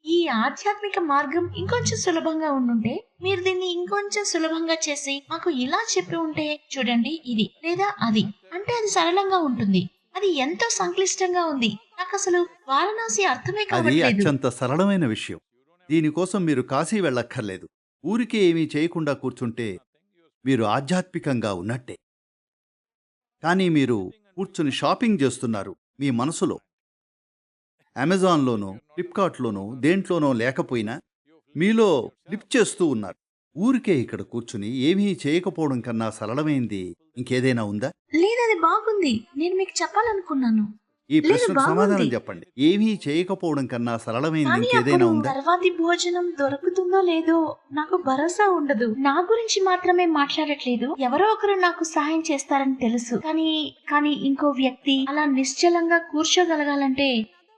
ఈ ఆధ్యాత్మిక మార్గం ఇంకొంచెం సులభంగా ఉండుంటే, మీరు దీన్ని ఇంకొంచెం సులభంగా చేసి మాకు ఇలా చెప్పి ఉంటే, చూడండి ఇది లేదా అది అంటే అది సరళంగా ఉంటుంది. అది ఎంతో సంక్లిష్టంగా ఉంది. నాకు అసలు వారణాసి అర్థమే అది కావట్లేదు. అత్యంత సరళమైన విషయం. దీనికోసం మీరు కాశీ వెళ్ళక్కర్లేదు. ఊరికే ఏమీ చేయకుండా కూర్చుంటే మీరు ఆధ్యాత్మికంగా ఉన్నట్టే. కానీ మీరు కూర్చుని షాపింగ్ చేస్తున్నారు మీ మనసులో. అమెజాన్లోనో ఫ్లిప్కార్ట్లోనో దేంట్లోనో లేకపోయినా మీలో ఫ్లిప్ చేస్తూ ఉన్నారు. ఊరికే ఇక్కడ కూర్చుని ఏమీ చేయకపోవడం కన్నా సరళమైంది ఇంకేదైనా ఉందా? లేదు, అది బాగుంది. నేను మీకు చెప్పాలనుకున్నాను. ఈ ప్రశ్నకు బాగుంది. సమాధానం చెప్పండి. ఏమీ చేయకపోవడం కన్నా సరళమైంది కానీ ఇంకేదైనా అప్పుడు ఉందా? తర్వాతి భోజనం దొరుకుతుందో లేదో నాకు భరోసా ఉండదు. నా గురించి మాత్రమే మాట్లాడట్లేదు. ఎవరో ఒకరు నాకు సహాయం చేస్తారని తెలుసు. కానీ ఇంకో వ్యక్తి అలా నిశ్చలంగా కూర్చోగలగాలంటే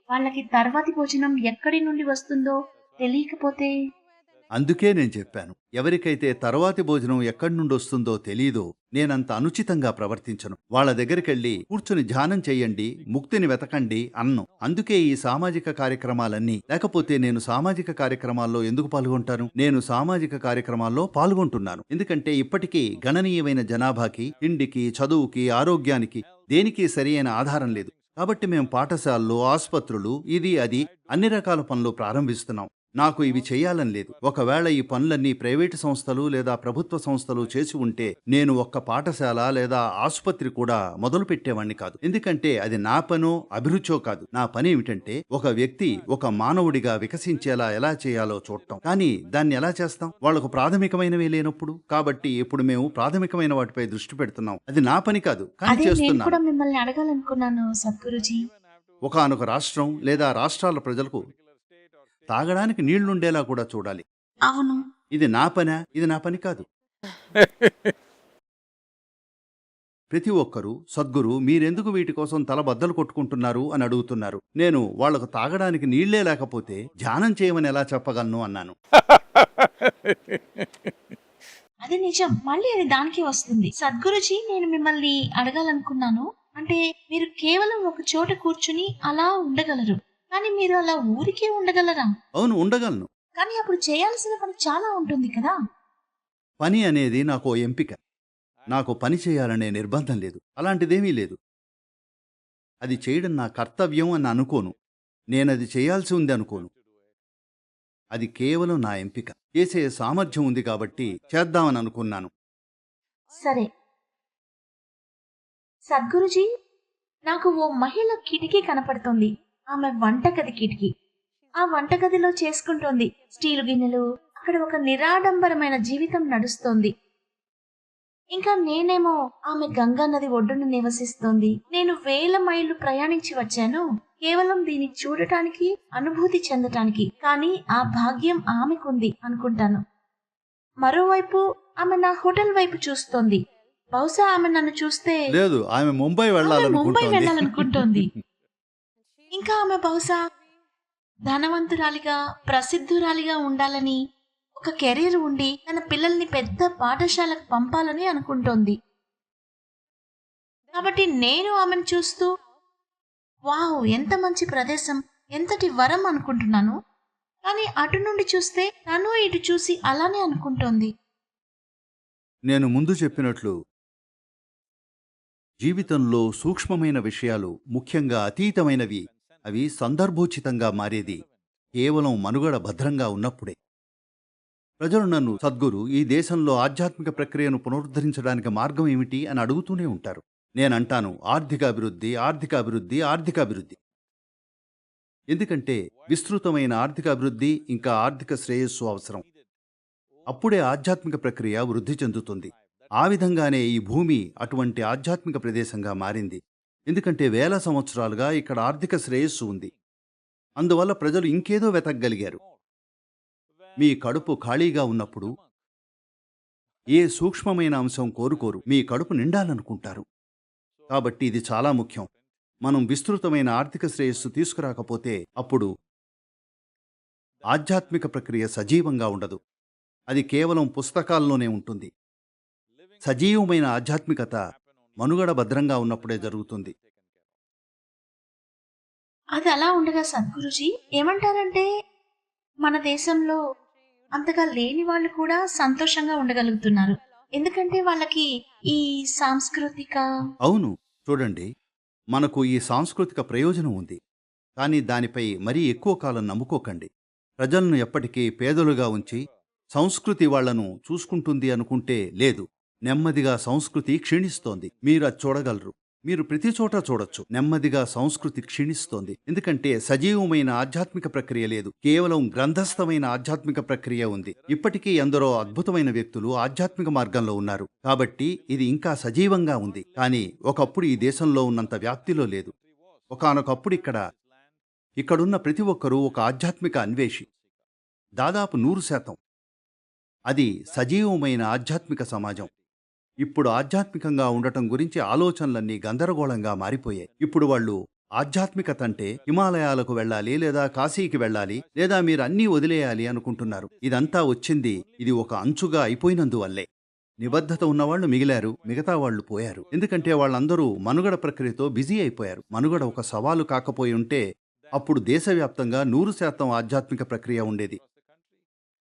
వాళ్ళకి తర్వాతి భోజనం ఎక్కడి నుండి వస్తుందో తెలియకపోతే. అందుకే నేను చెప్పాను, ఎవరికైతే తర్వాతి భోజనం ఎక్కడి నుండి వస్తుందో తెలీదో నేనంత అనుచితంగా ప్రవర్తించను. వాళ్ళ దగ్గరికెళ్ళి కూర్చుని ధ్యానం చెయ్యండి, ముక్తిని వెతకండి అన్ను. అందుకే ఈ సామాజిక కార్యక్రమాలన్నీ. లేకపోతే నేను సామాజిక కార్యక్రమాల్లో ఎందుకు పాల్గొంటాను? నేను సామాజిక కార్యక్రమాల్లో పాల్గొంటున్నాను ఎందుకంటే ఇప్పటికీ గణనీయమైన జనాభాకి తిండికి, చదువుకి, ఆరోగ్యానికి దేనికి సరియైన ఆధారం లేదు. కాబట్టి మేము పాఠశాలలు, ఆసుపత్రులు, ఇది అది అన్ని రకాల పనులు ప్రారంభిస్తున్నాం. నాకు ఇవి చేయాలని లేదు. ఒకవేళ ఈ పనులన్నీ ప్రైవేటు సంస్థలు లేదా ప్రభుత్వ సంస్థలు చేసి ఉంటే నేను ఒక్క పాఠశాల లేదా ఆసుపత్రి కూడా మొదలు పెట్టేవాణ్ణి కాదు. ఎందుకంటే అది నా పనో అభిరుచో కాదు. నా పని ఏమిటంటే ఒక వ్యక్తి ఒక మానవుడిగా వికసించేలా ఎలా చేయాలో చూడటం. కానీ దాన్ని ఎలా చేస్తాం? వాళ్లకు ప్రాథమికమైనవి లేనప్పుడు. కాబట్టి ఇప్పుడు మేము ప్రాథమికమైన వాటిపై దృష్టి పెడుతున్నాం. అది నా పని కాదు, కానీ అదే నేను చేస్తున్నాను. కూడా మిమ్మల్ని అడగాలనుకున్నాను సద్గురుజీ. ఒకానొక రాష్ట్రం లేదా రాష్ట్రాల ప్రజలకు తాగడానికి నీళ్లుండేలా కూడా చూడాలి. అవును. ఇది నా పనా? ఇది నా పని కాదు. ప్రతి ఒక్కరూ సద్గురు మీరెందుకు వీటి కోసం తల బద్దలు కొట్టుకుంటున్నారు అని అడుగుతున్నారు. నేను వాళ్లకు తాగడానికి నీళ్లే లేకపోతే ధ్యానం చేయమని ఎలా చెప్పగలను అన్నాను. అది నిజం. మళ్ళీ అది దానికి వస్తుంది. సద్గురుజీ, నేను మిమ్మల్ని అడగాలనుకున్నాను. అంటే మీరు కేవలం ఒక చోట కూర్చుని అలా ఉండగలరు, కానీ మీరు అలా ఊరికే ఉండగలరా? అవును, ఉండగలను. కానీ అప్పుడు చేయాల్సిన పని చాలా ఉంటుంది కదా. పని అనేది నాకు ఓ ఎంపిక. నాకు పని చేయాలనే నిర్బంధం లేదు. అలాంటిదేమీ లేదు. అది చేయడం నా కర్తవ్యం అని అనుకోను. నేనది చేయాల్సి ఉంది అనుకోను. అది కేవలం నా ఎంపిక. చేసే సామర్థ్యం ఉంది కాబట్టి చేద్దామని అనుకున్నాను. సరే సద్గురుజీ, నాకు ఓ మహిళ కిటికీ కనపడుతుంది. ఆమె వంటగది కిటికీ. ఆ వంటగదిలో చేసుకుంటోంది స్టీలు గిన్నెలు. అక్కడ ఒక నిరాడంబరమైన జీవితం నడుస్తోంది. ఇంకా నేనేమో ఆమె గంగా నది ఒడ్డున నివసిస్తోంది. నేను వేల మైళ్ళు ప్రయాణించి వచ్చాను కేవలం దీన్ని చూడటానికి, అనుభూతి చెందటానికి. కానీ ఆ భాగ్యం ఆమెకుంది అనుకుంటాను. మరోవైపు ఆమె నా హోటల్ వైపు చూస్తోంది. బహుశా ఆమె నన్ను చూస్తే లేదు, ఆమె ముంబై వెళ్ళాలనుకుంటోంది. ఇంకా ఆమె బహుశా ధనవంతురాలిగా, ప్రసిద్ధురాలిగా ఉండాలని, ఒక కెరీర్ ఉండి తన పిల్లల్ని పెద్ద పాఠశాలకు పంపాలని అనుకుంటోంది. కాబట్టి నేను ఆమెను చూస్తూ వావ్, ఎంత మంచి ప్రదేశం, ఎంతటి వరం అనుకుంటున్నాను. కానీ అటు నుండి చూస్తే తను ఇటు చూసి అలానే అనుకుంటోంది. నేను ముందు చెప్పినట్లు జీవితంలో సూక్ష్మమైన విషయాలు, ముఖ్యంగా అతీతమైనవి, అవి సందర్భోచితంగా మారేది కేవలం మనుగడ భద్రంగా ఉన్నప్పుడే. ప్రజలు నన్ను, సద్గురు, ఈ దేశంలో ఆధ్యాత్మిక ప్రక్రియను పునరుద్ధరించడానికి మార్గం ఏమిటి అని అడుగుతూనే ఉంటారు. నేనంటాను, ఆర్థిక అభివృద్ధి, ఆర్థిక అభివృద్ధి, ఆర్థిక అభివృద్ధి. ఎందుకంటే విస్తృతమైన ఆర్థిక అభివృద్ధి ఇంకా ఆర్థిక శ్రేయస్సు అవసరం. అప్పుడే ఆధ్యాత్మిక ప్రక్రియ వృద్ధి చెందుతుంది. ఆ విధంగానే ఈ భూమి అటువంటి ఆధ్యాత్మిక ప్రదేశంగా మారింది. ఎందుకంటే వేల సంవత్సరాలుగా ఇక్కడ ఆర్థిక శ్రేయస్సు ఉంది. అందువల్ల ప్రజలు ఇంకేదో వెతకగలిగారు. మీ కడుపు ఖాళీగా ఉన్నప్పుడు ఏ సూక్ష్మమైన అంశం కోరుకోరు, మీ కడుపు నిండాలనుకుంటారు. కాబట్టి ఇది చాలా ముఖ్యం. మనం విస్తృతమైన ఆర్థిక శ్రేయస్సు తీసుకురాకపోతే అప్పుడు ఆధ్యాత్మిక ప్రక్రియ సజీవంగా ఉండదు. అది కేవలం పుస్తకాల్లోనే ఉంటుంది. సజీవమైన ఆధ్యాత్మికత మనుగడ భద్రంగా ఉన్నప్పుడే జరుగుతుంది. అది అలా ఉండగా సద్గురుజీ, ఏమంటారంటే మన దేశంలో అంతగా లేని వాళ్ళు కూడా సంతోషంగా ఉండగలుగుతున్నారు. ఎందుకంటే వాళ్ళకి ఈ సాంస్కృతిక అవును, చూడండి, మనకు ఈ సాంస్కృతిక ప్రయోజనం ఉంది. కానీ దానిపై మరీ ఎక్కువ కాలం నమ్ముకోకండి. ప్రజలను ఎప్పటికీ పేదలుగా ఉంచి సంస్కృతి వాళ్లను చూసుకుంటుంది అనుకుంటే లేదు. నెమ్మదిగా సంస్కృతి క్షీణిస్తోంది. మీరు అది చూడగలరు. మీరు ప్రతి చోట చూడొచ్చు. నెమ్మదిగా సంస్కృతి క్షీణిస్తోంది. ఎందుకంటే సజీవమైన ఆధ్యాత్మిక ప్రక్రియ లేదు. కేవలం గ్రంథస్థమైన ఆధ్యాత్మిక ప్రక్రియ ఉంది. ఇప్పటికీ ఎందరో అద్భుతమైన వ్యక్తులు ఆధ్యాత్మిక మార్గంలో ఉన్నారు. కాబట్టి ఇది ఇంకా సజీవంగా ఉంది. కానీ ఒకప్పుడు ఈ దేశంలో ఉన్నంత వ్యాప్తిలో లేదు. ఒకానొకప్పుడు ఇక్కడున్న ప్రతి ఒక్కరూ ఒక ఆధ్యాత్మిక అన్వేషి. దాదాపు 100%. అది సజీవమైన ఆధ్యాత్మిక సమాజం. ఇప్పుడు ఆధ్యాత్మికంగా ఉండటం గురించి ఆలోచనలన్నీ గందరగోళంగా మారిపోయాయి. ఇప్పుడు వాళ్ళు ఆధ్యాత్మికత అంటే హిమాలయాలకు వెళ్ళాలి, లేదా కాశీకి వెళ్ళాలి, లేదా మీరు అన్నీ వదిలేయాలి అనుకుంటున్నారు. ఇదంతా వచ్చింది ఇది ఒక అంచుగా అయిపోయినందువల్లే. నిబద్ధత ఉన్నవాళ్లు మిగిలారు, మిగతా వాళ్లు పోయారు. ఎందుకంటే వాళ్ళందరూ మనుగడ ప్రక్రియతో బిజీ అయిపోయారు. మనుగడ ఒక సవాలు కాకపోయి ఉంటే అప్పుడు దేశవ్యాప్తంగా 100% ఆధ్యాత్మిక ప్రక్రియ ఉండేది.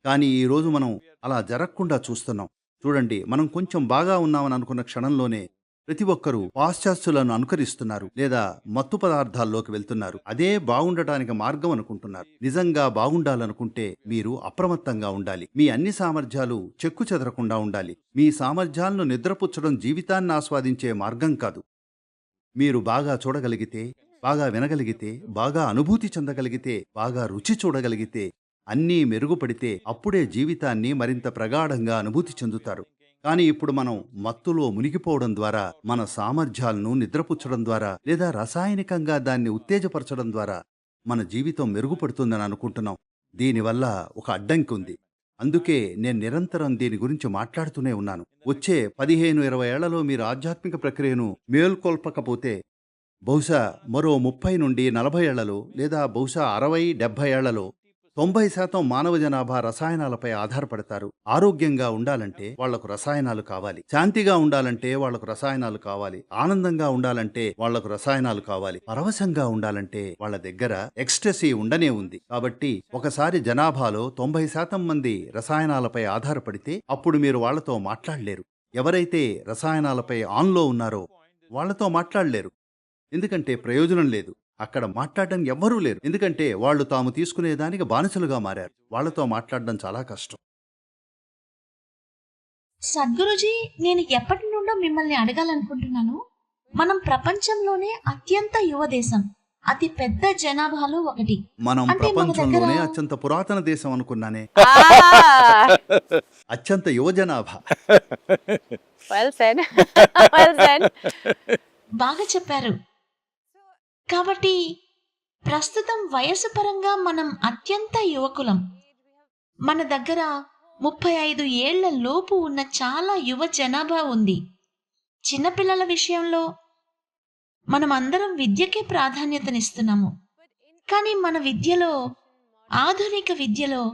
కానీ ఈరోజు మనం అలా జరగకుండా చూస్తున్నాం. చూడండి, మనం కొంచెం బాగా ఉన్నామని అనుకున్న క్షణంలోనే ప్రతి ఒక్కరూ పాశ్చాత్యులను అనుకరిస్తున్నారు, లేదా మత్తు పదార్థాల్లోకి వెళ్తున్నారు. అదే బాగుండటానికి మార్గం అనుకుంటున్నారు. నిజంగా బాగుండాలనుకుంటే మీరు అప్రమత్తంగా ఉండాలి. మీ అన్ని సామర్థ్యాలు చెక్కు చెదరకుండా ఉండాలి. మీ సామర్థ్యాలను నిద్రపుచ్చడం జీవితాన్ని ఆస్వాదించే మార్గం కాదు. మీరు బాగా చూడగలిగితే, బాగా వినగలిగితే, బాగా అనుభూతి చెందగలిగితే, బాగా రుచి చూడగలిగితే, అన్నీ మెరుగుపడితే అప్పుడే జీవితాన్ని మరింత ప్రగాఢంగా అనుభూతి చెందుతారు. కానీ ఇప్పుడు మనం మత్తులో మునిగిపోవడం ద్వారా, మన సామర్థ్యాలను నిద్రపుచ్చడం ద్వారా, లేదా రసాయనికంగా దాన్ని ఉత్తేజపరచడం ద్వారా మన జీవితం మెరుగుపడుతుందని అనుకుంటున్నాం. దీనివల్ల ఒక అడ్డంకి ఉంది. అందుకే నేను నిరంతరం దీని గురించి మాట్లాడుతూనే ఉన్నాను. వచ్చే 15-20 ఏళ్లలో మీరు ఆధ్యాత్మిక ప్రక్రియను మేల్కొల్పకపోతే బహుశా మరో 30-40 ఏళ్లలో, లేదా బహుశా 60-70 ఏళ్లలో 90% మానవ జనాభా రసాయనాలపై ఆధారపడతారు. ఆరోగ్యంగా ఉండాలంటే వాళ్లకు రసాయనాలు కావాలి, శాంతిగా ఉండాలంటే వాళ్లకు రసాయనాలు కావాలి, ఆనందంగా ఉండాలంటే వాళ్లకు రసాయనాలు కావాలి, పరవశంగా ఉండాలంటే వాళ్ళ దగ్గర ఎక్స్టసీ ఉండనే ఉంది. కాబట్టి ఒకసారి జనాభాలో 90% మంది రసాయనాలపై ఆధారపడితే అప్పుడు మీరు వాళ్లతో మాట్లాడలేరు. ఎవరైతే రసాయనాలపై ఆన్లో ఉన్నారో వాళ్లతో మాట్లాడలేరు. ఎందుకంటే ప్రయోజనం లేదు. అక్కడ మాట్లాడడం ఎవ్వరూ లేరు. ఎందుకంటే వాళ్ళు తాము తీసుకునేదానికి బానిసలుగా మారారు. వాళ్లతో మాట్లాడడం చాలా కష్టం. సద్గురుజీ, నేను ఎప్పటి నుండో మిమ్మల్ని అడగాలనుకుంటున్నాను. మనం ప్రపంచంలోనే అత్యంత యువ దేశం, అతి పెద్ద జనాభాలో ఒకటి. మనం అంటే మన ప్రపంచంలోనే దగ్గర- అత్యంత పురాతన దేశం అనుకున్నానే. అత్యంత యువ జనాభా. Well said. Well said. బాగా చెప్పారు. కాబట్టి ప్రస్తుతం వయసు పరంగా మనం అత్యంత యువకులం. మన దగ్గర 35 ఏళ్ల లోపు ఉన్న చాలా యువ జనాభా ఉంది. చిన్నపిల్లల విషయంలో మనం అందరం విద్యకే ప్రాధాన్యతనిస్తున్నాము. కానీ మన విద్యలో, ఆధునిక విద్యలో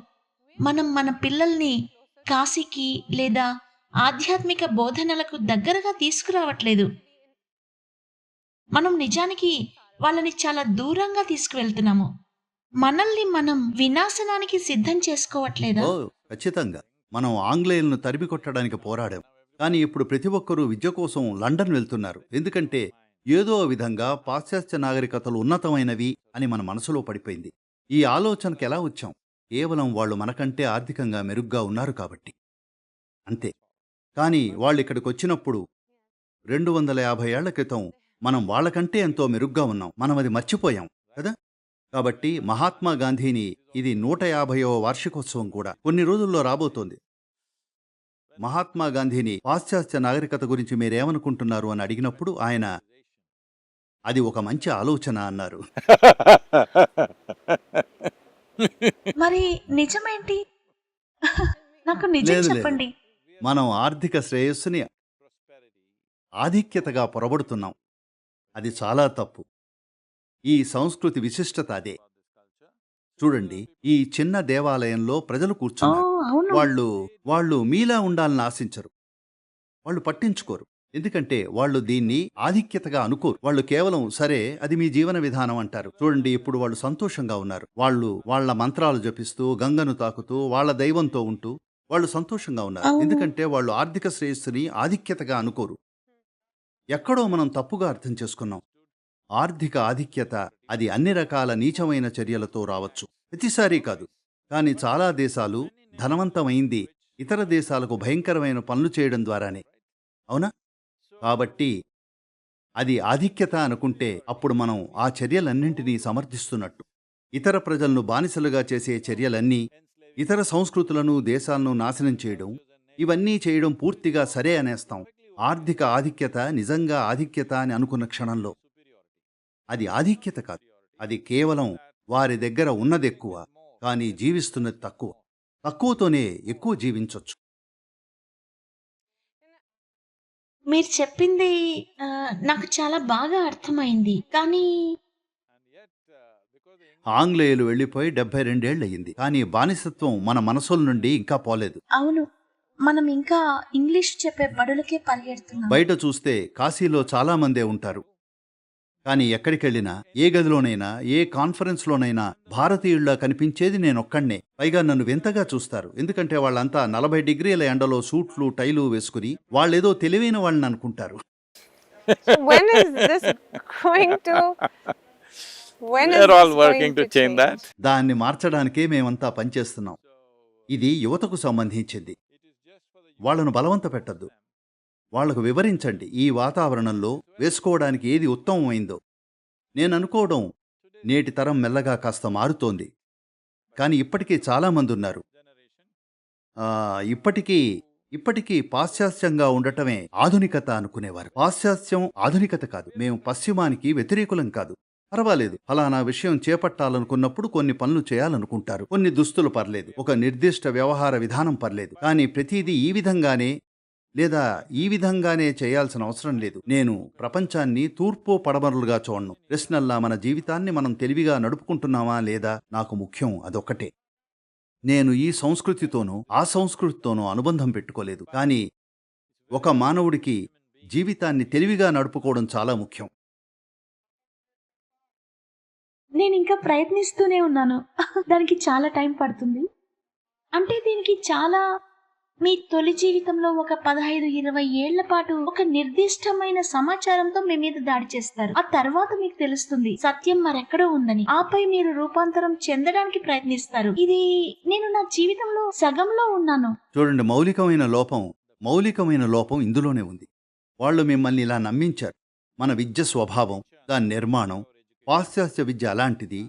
మనం మన పిల్లల్ని కాశీకి లేదా ఆధ్యాత్మిక బోధనలకు దగ్గరగా తీసుకురావట్లేదు. మనం నిజానికి వాళ్ళని చాలా దూరంగా తీసుకువెళ్తున్నాము. మనల్ని మనం వినాశనానికి సిద్ధం చేసుకోవట్లేదా? ఓ, ఖచ్చితంగా. మనం ఆంగ్లేయులను తరిమి కొట్టడానికి పోరాడాం. కానీ ఇప్పుడు ప్రతి ఒక్కరూ విద్య కోసం లండన్ వెళ్తున్నారు. ఎందుకంటే ఏదో విధంగా పాశ్చాత్య నాగరికతలు ఉన్నతమైనవి అని మన మనసులో పడిపోయింది. ఈ ఆలోచనకు ఎలా వచ్చాం? కేవలం వాళ్ళు మనకంటే ఆర్థికంగా మెరుగ్గా ఉన్నారు కాబట్టి. అంతే. కానీ వాళ్ళు ఇక్కడికి వచ్చినప్పుడు 250 ఏళ్ల క్రితం మనం వాళ్ళకంటే ఎంతో మెరుగ్గా ఉన్నాం. మనం అది మర్చిపోయాం కదా. కాబట్టి మహాత్మా గాంధీని, ఇది 150వ వార్షికోత్సవం కూడా కొన్ని రోజుల్లో రాబోతోంది. మహాత్మా గాంధీని పాశ్చాత్య నాగరికత గురించి మీరేమనుకుంటున్నారు అని అడిగినప్పుడు ఆయన అది ఒక మంచి ఆలోచన అన్నారు. మరి నిజమేంటి? నాకు నిజం లేదు, లేదు. చెప్పండి. మనం ఆర్థిక శ్రేయస్సుని ఆధిక్యతగా పొరబడుతున్నాం. అది చాలా తప్పు. ఈ సంస్కృతి విశిష్టత అదే. చూడండి, ఈ చిన్న దేవాలయంలో ప్రజలు కూర్చున్నారు. అవును. వాళ్ళు మీలా ఉండాలని ఆశించరు. వాళ్ళు పట్టించుకోరు. ఎందుకంటే వాళ్ళు దీన్ని ఆధిక్యతగా అనుకోరు. వాళ్ళు కేవలం సరే అది మీ జీవన విధానం అంటారు. చూడండి, ఇప్పుడు వాళ్ళు సంతోషంగా ఉన్నారు. వాళ్ళ మంత్రాలు జపిస్తూ, గంగను తాకుతూ, వాళ్ళ దైవంతో ఉంటూ వాళ్ళు సంతోషంగా ఉన్నారు. అవును. ఎందుకంటే వాళ్ళు ఆర్థిక శ్రేయస్సుని ఆధిక్యతగా అనుకోరు. ఎక్కడో మనం తప్పుగా అర్థం చేసుకున్నాం. ఆర్థిక ఆధిక్యత అది అన్ని రకాల నీచమైన చర్యలతో రావచ్చు, ప్రతిసారీ కాదు. కానీ చాలా దేశాలు ధనవంతమైంది ఇతర దేశాలకు భయంకరమైన పనులు చేయడం ద్వారానే, అవునా? కాబట్టి అది ఆధిక్యత అనుకుంటే అప్పుడు మనం ఆ చర్యలన్నింటినీ సమర్థిస్తున్నట్టు. ఇతర ప్రజలను బానిసలుగా చేసే చర్యలన్నీ, ఇతర సంస్కృతులను, దేశాలను నాశనం చేయడం, ఇవన్నీ చేయడం పూర్తిగా సరే అనేస్తాం. ఆర్థిక ఆధిక్యత నిజంగా ఆధిక్యత అని అనుకున్న క్షణంలో అది ఆధిక్యత కాదు. అది కేవలం వారి దగ్గర ఉన్నది ఎక్కువ, కానీ జీవిస్తున్నది తక్కువ. తక్కువతోనే ఎక్కువ జీవించొచ్చు. మీరు చెప్పింది నాకు చాలా బాగా అర్థమైంది. కానీ ఆంగ్లేయులు వెళ్ళిపోయి 72 ఏళ్ళయింది. కానీ బానిసత్వం మన మనసుల నుండి ఇంకా పోలేదు. అవును, మనం ఇంకా ఇంగ్లీష్ చెప్పే బడులకే పరిగెడుతున్నాం. బయట చూస్తే కాశీలో చాలా మందే ఉంటారు. కానీ ఎక్కడికెళ్ళినా, ఏ గదిలోనైనా, ఏ కాన్ఫరెన్స్లోనైనా భారతీయుల్లా కనిపించేది నేనొక్కడ్నే. పైగా నన్ను వింతగా చూస్తారు. ఎందుకంటే వాళ్ళంతా 40 డిగ్రీల ఎండలో సూట్లు, టైలు వేసుకుని వాళ్ళేదో తెలివైన వాళ్ళని అనుకుంటారు. When is this going to? When is We're all this working going to change that. దాన్ని మార్చడానికే మేమంతా పనిచేస్తున్నాం. ఇది యువతకు సంబంధించింది. వాళ్లను బలవంత పెట్టద్దు. వాళ్లకు వివరించండి ఈ వాతావరణంలో వేసుకోవడానికి ఏది ఉత్తమమైందో. నేననుకోవడం నేటి తరం మెల్లగా కాస్త మారుతోంది. కానీ ఇప్పటికీ చాలామంది ఉన్నారు. ఇప్పటికీ పాశ్చాత్యంగా ఉండటమే ఆధునికత అనుకునేవారు. పాశ్చాత్యం ఆధునికత కాదు. మేము పశ్చిమానికి వ్యతిరేకులం కాదు. పర్వాలేదు, ఫలానా విషయం చేపట్టాలనుకున్నప్పుడు కొన్ని పనులు చేయాలనుకుంటారు. కొన్ని దుస్తులు పర్లేదు, ఒక నిర్దిష్ట వ్యవహార విధానం పర్లేదు. కానీ ప్రతిదీ ఈ విధంగానే లేదా ఈ విధంగానే చేయాల్సిన అవసరం లేదు. నేను ప్రపంచాన్ని తూర్పు పడమరులుగా చూడను. ప్రశ్నల్లా మన జీవితాన్ని మనం తెలివిగా నడుపుకుంటున్నామా లేదా నాకు ముఖ్యం అదొక్కటే. నేను ఈ సంస్కృతితోనూ ఆ సంస్కృతితోనూ అనుబంధం పెట్టుకోలేదు. కానీ ఒక మానవుడికి జీవితాన్ని తెలివిగా నడుపుకోవడం చాలా ముఖ్యం. నేను ఇంకా ప్రయత్నిస్తూనే ఉన్నాను. దానికి చాలా టైం పడుతుంది. అంటే దీనికి చాలా మీ తొలి జీవితంలో ఒక 15-20 ఏళ్ల పాటు ఒక నిర్దిష్టమైన సమాచారంతో మీ మీద దాడి చేస్తారు. ఆ తర్వాత మీకు తెలుస్తుంది సత్యం మరెక్కడో ఉందని. ఆపై మీరు రూపాంతరం చెందడానికి ప్రయత్నిస్తారు. ఇది నేను నా జీవితంలో సగంలో ఉన్నాను. చూడండి, మౌలికమైన లోపం ఇందులోనే ఉంది. వాళ్ళు మిమ్మల్ని ఇలా నమ్మించారు. మన విద్య స్వభావం, దాని నిర్మాణం, పాశ్చాత్య విద్య అలాంటిది.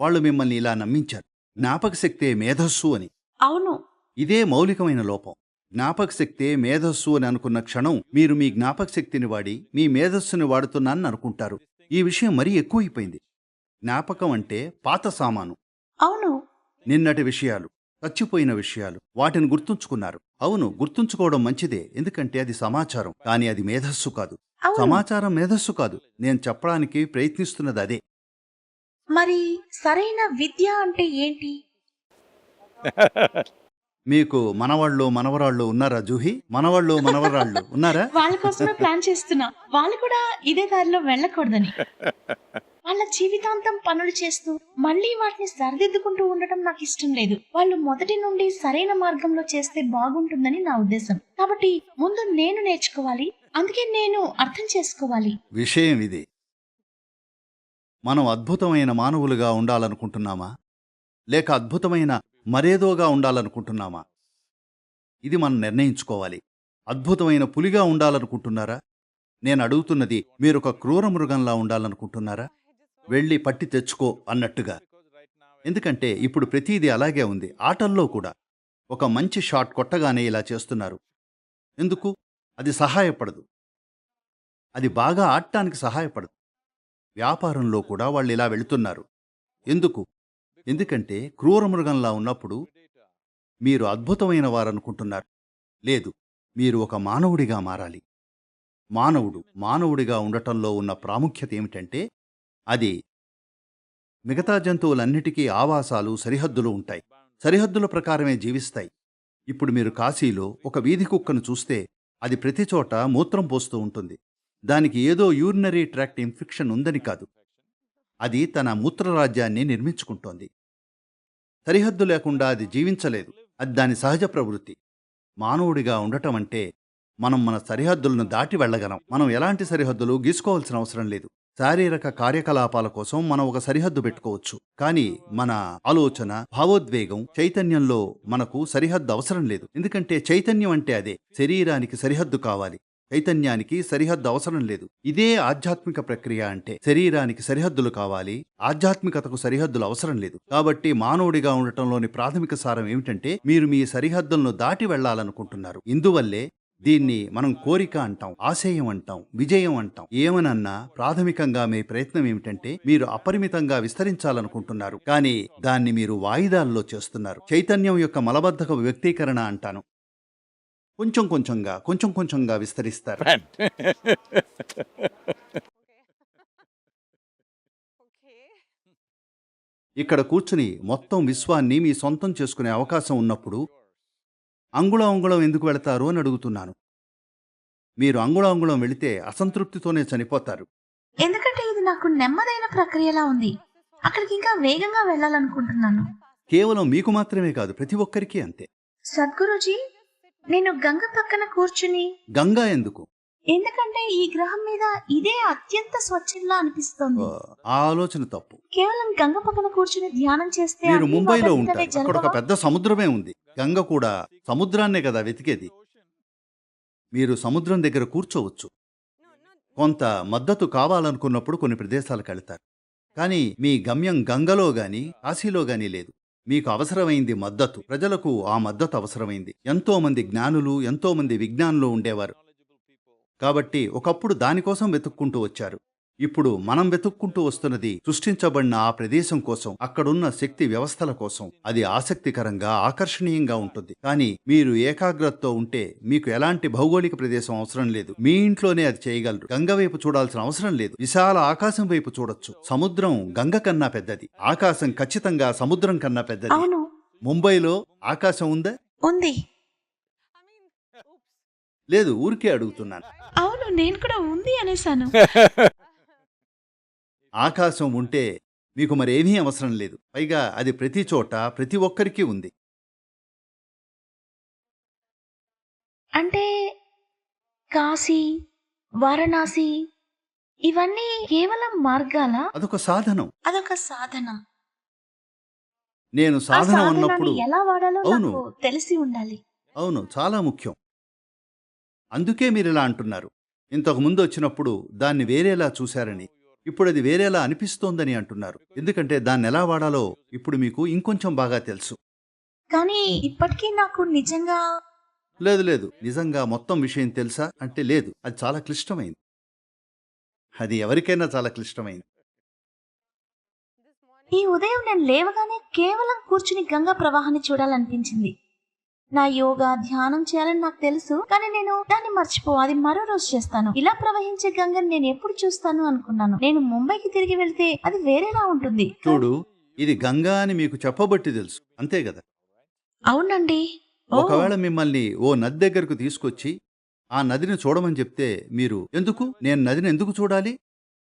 వాళ్ళు మిమ్మల్ని ఇలా నమ్మించారు. జ్ఞాపక శక్తే మేధస్సు అని. అవును, ఇదే మౌలికమైన లోపం. జ్ఞాపక శక్తే మేధస్సు అని అనుకున్న క్షణం మీరు మీ జ్ఞాపక శక్తిని వాడి మీ మేధస్సుని వాడుతున్నానని అనుకుంటారు. ఈ విషయం మరీ ఎక్కువైపోయింది. జ్ఞాపకం అంటే పాత సామాను, అవును, నిన్నటి విషయాలు, చచ్చిపోయిన విషయాలు, వాటిని గుర్తుంచుకున్నారు. అవును, గుర్తుంచుకోవడం మంచిదే, ఎందుకంటే అది సమాచారం. కానీ అది మేధస్సు కాదు. అవును. సమాచారం మేధస్సు కాదు. నేను చెప్పడానికి ప్రయత్నిస్తున్నది అదే. మరి సరైన విద్య అంటే ఏంటి? మీకు మనవాళ్ళు మనవరాళ్ళు ఉన్నారా జూహి? మనవాళ్ళు మనవరాళ్ళు ఉన్నారా? వాళ్ళ కోసమే ప్లాన్ చేస్తున్నా. వాళ్ళు కూడా ఇదే దారిలో వెళ్ళకూడదని. వాళ్ళ జీవితాంతం పనులు చేస్తూ మళ్ళీ వాటిని సరిదిద్దుకుంటూ ఉండటం నాకు ఇష్టం లేదు. వాళ్ళు మొదటి నుండి సరైన మార్గంలో చేస్తే బాగుంటుందని నా ఉద్దేశం. కాబట్టి ముందు నేను నేర్చుకోవాలి, అందుకే నేను అర్థం చేసుకోవాలి. విషయం ఇది. మనం అద్భుతమైన మానవులుగా ఉండాలనుకుంటున్నామా, లేక అద్భుతమైన మరేదోగా ఉండాలనుకుంటున్నామా? ఇది మనం నిర్ణయించుకోవాలి. అద్భుతమైన పులిగా ఉండాలనుకుంటున్నారా? నేను అడుగుతున్నది, మీరొక క్రూర మృగంలా ఉండాలనుకుంటున్నారా? వెళ్ళి పట్టి తెచ్చుకో అన్నట్టుగా. ఎందుకంటే ఇప్పుడు ప్రతిదీ అలాగే ఉంది. ఆటల్లో కూడా ఒక మంచి షాట్ కొట్టగానే ఇలా చేస్తున్నారు. ఎందుకు? అది సహాయపడదు. అది బాగా ఆడటానికి సహాయపడదు. వ్యాపారంలో కూడా వాళ్ళు ఇలా వెళుతున్నారు. ఎందుకు? ఎందుకంటే క్రూర మృగంలా ఉన్నప్పుడు మీరు అద్భుతమైన వారనుకుంటున్నారు. లేదు, మీరు ఒక మానవుడిగా మారాలి. మానవుడిగా ఉండటంలో ఉన్న ప్రాముఖ్యత ఏమిటంటే అది మిగతా జంతువులన్నిటికీ ఆవాసాలు, సరిహద్దులు ఉంటాయి. సరిహద్దుల ప్రకారమే జీవిస్తాయి. ఇప్పుడు మీరు కాశీలో ఒక వీధి కుక్కను చూస్తే అది ప్రతి చోట మూత్రం పోస్తూ ఉంటుంది. దానికి ఏదో యూరినరీ ట్రాక్ట్ ఇన్ఫెక్షన్ ఉందని కాదు. అది తన మూత్రరాజ్యాన్ని నిర్మించుకుంటోంది. సరిహద్దు లేకుండా అది జీవించలేదు. అది దాని సహజ ప్రవృత్తి. మానవుడిగా ఉండటం అంటే మనం మన సరిహద్దులను దాటి వెళ్ళగలం. మనం ఎలాంటి సరిహద్దులు గీసుకోవాల్సిన అవసరం లేదు. శారీరక కార్యకలాపాల కోసం మనం ఒక సరిహద్దు పెట్టుకోవచ్చు. కానీ మన ఆలోచన, భావోద్వేగం, చైతన్యంలో మనకు సరిహద్దు అవసరం లేదు. ఎందుకంటే చైతన్యం అంటే అదే. శరీరానికి సరిహద్దు కావాలి, చైతన్యానికి సరిహద్దు అవసరం లేదు. ఇదే ఆధ్యాత్మిక ప్రక్రియ అంటే. శరీరానికి సరిహద్దులు కావాలి, ఆధ్యాత్మికతకు సరిహద్దులు అవసరం లేదు. కాబట్టి మానవుడిగా ఉండటంలోని ప్రాథమిక సారం ఏమిటంటే మీరు మీ సరిహద్దులను దాటి వెళ్లాలనుకుంటున్నారు. ఇందువల్లే దీన్ని మనం కోరిక అంటాం, ఆశయం అంటాం, విజయం అంటాం. ఏమనన్నా ప్రాథమికంగా మీ ప్రయత్నం ఏమిటంటే మీరు అపరిమితంగా విస్తరించాలనుకుంటున్నారు. కానీ దాన్ని మీరు వాయిదాల్లో చేస్తున్నారు. చైతన్యం యొక్క మలబద్ధక వ్యక్తీకరణ అంటాను. కొంచెం కొంచెంగా విస్తరిస్తారు. ఇక్కడ కూర్చుని మొత్తం విశ్వాన్ని మీ సొంతం చేసుకునే అవకాశం ఉన్నప్పుడు అంగుళం ఎందుకు వెళతారు అని అడుగుతున్నాను. మీరు అంగుళం వెళితే అసంతృప్తితోనే చనిపోతారు. ఎందుకంటే ఇది నాకు నెమ్మదైన ప్రక్రియలా ఉంది. అక్కడికి ఇంకా వేగంగా వెళ్ళాలనుకుంటున్నాను. కేవలం మీకు మాత్రమే కాదు, ప్రతి ఒక్కరికి అంతే. సద్గురూజీ, నేను గంగ పక్కన కూర్చుని. గంగా ఎందుకు? ఎందుకంటే ఈ గ్రహం మీద ఇదే అత్యంత స్వచ్ఛంగా అనిపిస్తోంది. ఆ ఆలోచన తప్పు. కేవలం గంగ పక్కన కూర్చుని ధ్యానం చేస్తే మీరు అన్ని ముంబైలో వాటి ఉంటారు, వెంటనే అక్కడ ఒక జరగవా? పెద్ద సముద్రమే ఉంది. గంగ కూడా సముద్రాన్నే కదా వెతికేది. మీరు సముద్రం దగ్గర కూర్చోవచ్చు. కొంత మద్దతు కావాలనుకున్నప్పుడు కొన్ని ప్రదేశాలకు వెళతారు. కానీ మీ గమ్యం గంగలో గాని కాశీలో గాని లేదు. మీకు అవసరమైంది మద్దతు. ప్రజలకు ఆ మద్దతు అవసరమైంది. ఎంతో మంది జ్ఞానులు, ఎంతో మంది విజ్ఞానులు ఉండేవారు. కాబట్టి ఒకప్పుడు దానికోసం వెతుక్కుంటూ వచ్చారు. ఇప్పుడు మనం వెతుక్కుంటూ వస్తున్నది సృష్టించబడిన ఆ ప్రదేశం కోసం, అక్కడున్న శక్తి వ్యవస్థల కోసం. అది ఆసక్తికరంగా, ఆకర్షణీయంగా ఉంటుంది. కానీ మీరు ఏకాగ్రతతో ఉంటే మీకు ఎలాంటి భౌగోళిక ప్రదేశం అవసరం లేదు. మీ ఇంట్లోనే అది చేయగలరు. గంగ వైపు చూడాల్సిన అవసరం లేదు. విశాల ఆకాశం వైపు చూడొచ్చు. సముద్రం గంగ కన్నా పెద్దది. ఆకాశం ఖచ్చితంగా సముద్రం కన్నా పెద్దది. అవును, ముంబైలో ఆకాశం ఉందా? ఉంది. లేదు, ఊరికే అడుగుతున్నాను. అవును, నేను కూడా ఉంది అనేసాను. ఆకాశం ఉంటే మీకు మరేమీ అవసరం లేదు. పైగా అది ప్రతి చోట ప్రతి ఒక్కరికి ఉంది. అంటే కాశీ, వారణాసి ఇవన్నీ కేవలం మార్గాలా? అదొక సాధనం. అదొక సాధన. నేను ఆ సాధన సాధనాన్ని ఉన్నప్పుడు ఎలా వాడాలో అవును. నాకు తెలిసి ఉండాలి. అవును, చాలా ముఖ్యం. అందుకే మీరిలా అంటున్నారు. ఇంతకు ముందు వచ్చినప్పుడు దాన్ని వేరేలా చూశారని, ఇప్పుడు అది వేరేలా అనిపిస్తోందని అంటున్నారు. ఎందుకంటే దాన్ని ఎలా వాడాలో ఇప్పుడు మీకు ఇంకొంచెం బాగా తెలుసు. కానీ ఇప్పటికీ నాకు నిజంగా లేదు లేదు, నిజంగా మొత్తం విషయం తెలుసా అంటే లేదు. అది చాలా క్లిష్టమైంది. అది ఎవరికైనా చాలా క్లిష్టమైంది. ఈ ఉదయం నేను లేవగానే కేవలం కూర్చుని గంగా ప్రవాహాన్ని చూడాలనిపించింది. నా యోగా, ధ్యానం చేయాలని నాకు తెలుసు, కానీ నేను దాన్ని అది మరో రోజు చేస్తాను. ఇలా ప్రవహించే గంగని నేను ఎప్పుడు చూస్తాను అనుకున్నాను. నేను ముంబైకి తిరిగి వెళ్తే అది వేరేలా ఉంటుంది. చూడు, ఇది గంగా అని మీకు చెప్పబట్టి తెలుసు, అంతే కదా? అవునండి. ఓ, ఒకవేళ మిమ్మల్ని ఓ నది దగ్గరకు తీసుకొచ్చి ఆ నదిని చూడమని చెప్తే మీరు ఎందుకు, నేను నదిని ఎందుకు చూడాలి?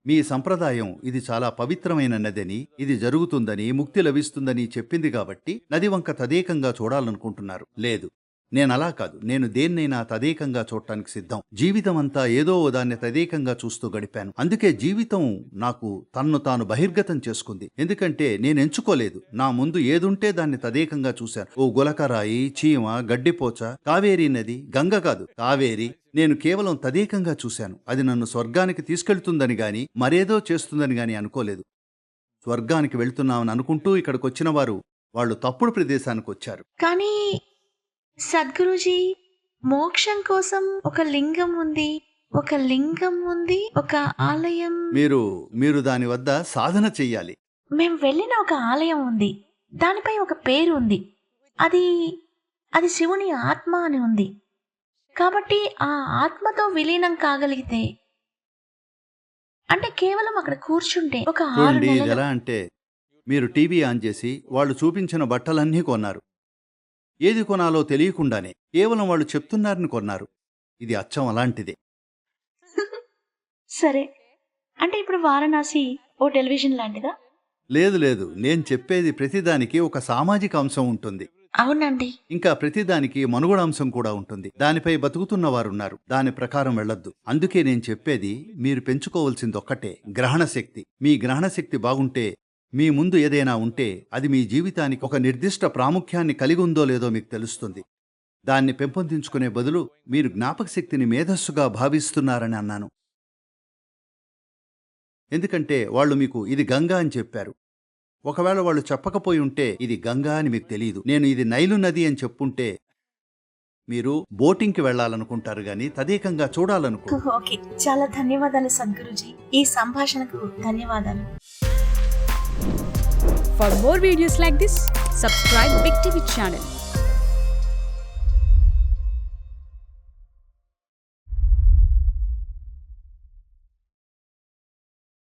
మీ సంప్రదాయం ఇది చాలా పవిత్రమైన నదని, ఇది జరుగుతుందని, ముక్తి లభిస్తుందని చెప్పింది కాబట్టి నది వంక తదేకంగా చూడాలనుకుంటున్నారు. లేదు, నేనలా కాదు. నేను దేన్నైనా తదేకంగా చూడటానికి సిద్ధం. జీవితం అంతా ఏదో దాన్ని తదేకంగా చూస్తూ గడిపాను. అందుకే జీవితం నాకు తన్ను తాను బహిర్గతం చేసుకుంది. ఎందుకంటే నేను ఎంచుకోలేదు. నా ముందు ఏదుంటే దాన్ని తదేకంగా చూశాను. ఓ గులకరాయి, చీమ, గడ్డిపోచ, కావేరీ నది, గంగ కాదు కావేరి, నేను కేవలం తదేకంగా చూశాను. అది నన్ను స్వర్గానికి తీసుకెళ్తుందని గాని మరేదో చేస్తుందని గాని అనుకోలేదు. స్వర్గానికి వెళ్తున్నామని అనుకుంటూ ఇక్కడికొచ్చిన వారు వాళ్ళు తప్పుడు ప్రదేశానికి వచ్చారు. కానీ సద్గురూజీ, మోక్షం కోసం ఒక లింగం ఉంది, ఒక ఆలయం. మీరు దాని వద్ద సాధన చెయ్యాలి. మేం వెళ్ళిన ఒక ఆలయం ఉంది, దానిపై ఒక పేరు ఉంది. అది శివుని ఆత్మ అని ఉంది. కాబట్టి ఆ ఆత్మతో విలీనం కాగలిగితే, అంటే కేవలం అక్కడ కూర్చుంటే ఒక 6 చూడండి, ఇది నెలలు. ఎలా అంటే మీరు టీవీ ఆన్ చేసి వాళ్ళు చూపించిన బట్టలన్నీ కొన్నారు. ఏది కొనాలో తెలియకుండానే కేవలం వాళ్ళు చెప్తున్నారని కొన్నారు. ఇది అచ్చం అలాంటిదే. సరే, అంటే ఇప్పుడు వారణాసి ఓ టెలివిజన్ లాంటిదా? లేదు లేదు, నేను చెప్పేది ప్రతిదానికి ఒక సామాజిక అంశం ఉంటుంది. అవునండి. ఇంకా ప్రతిదానికి మనుగడ అంశం కూడా ఉంటుంది. దానిపై బతుకుతున్న వారున్నారు. దాని ప్రకారం వెళ్ళొద్దు. అందుకే నేను చెప్పేది మీరు పెంచుకోవాల్సింది ఒక్కటే, గ్రహణ శక్తి. మీ గ్రహణ శక్తి బాగుంటే, మీ ముందు ఏదైనా ఉంటే అది మీ జీవితానికి ఒక నిర్దిష్ట ప్రాముఖ్యాన్ని కలిగి ఉందో లేదో మీకు తెలుస్తుంది. దాన్ని పెంపొందించుకునే బదులు మీరు జ్ఞాపక శక్తిని మేధస్సుగా భావిస్తున్నారని అన్నాను. ఎందుకంటే వాళ్ళు మీకు ఇది గంగా అని చెప్పారు. ఒకవేళ వాళ్ళు చెప్పకపోయి ఉంటే ఇది గంగా అని మీకు తెలియదు. నేను ఇది నైలు నది అని చెప్పుంటే మీరు బోటింగ్కి వెళ్లాలనుకుంటారు గాని తదేకంగా చూడాలనుకో. ఓకే, చాలా ధన్యవాదాలు సద్గురూజీ. ఈ సంభాషణకు ధన్యవాదాలు. For more videos like this, subscribe Big TV channel.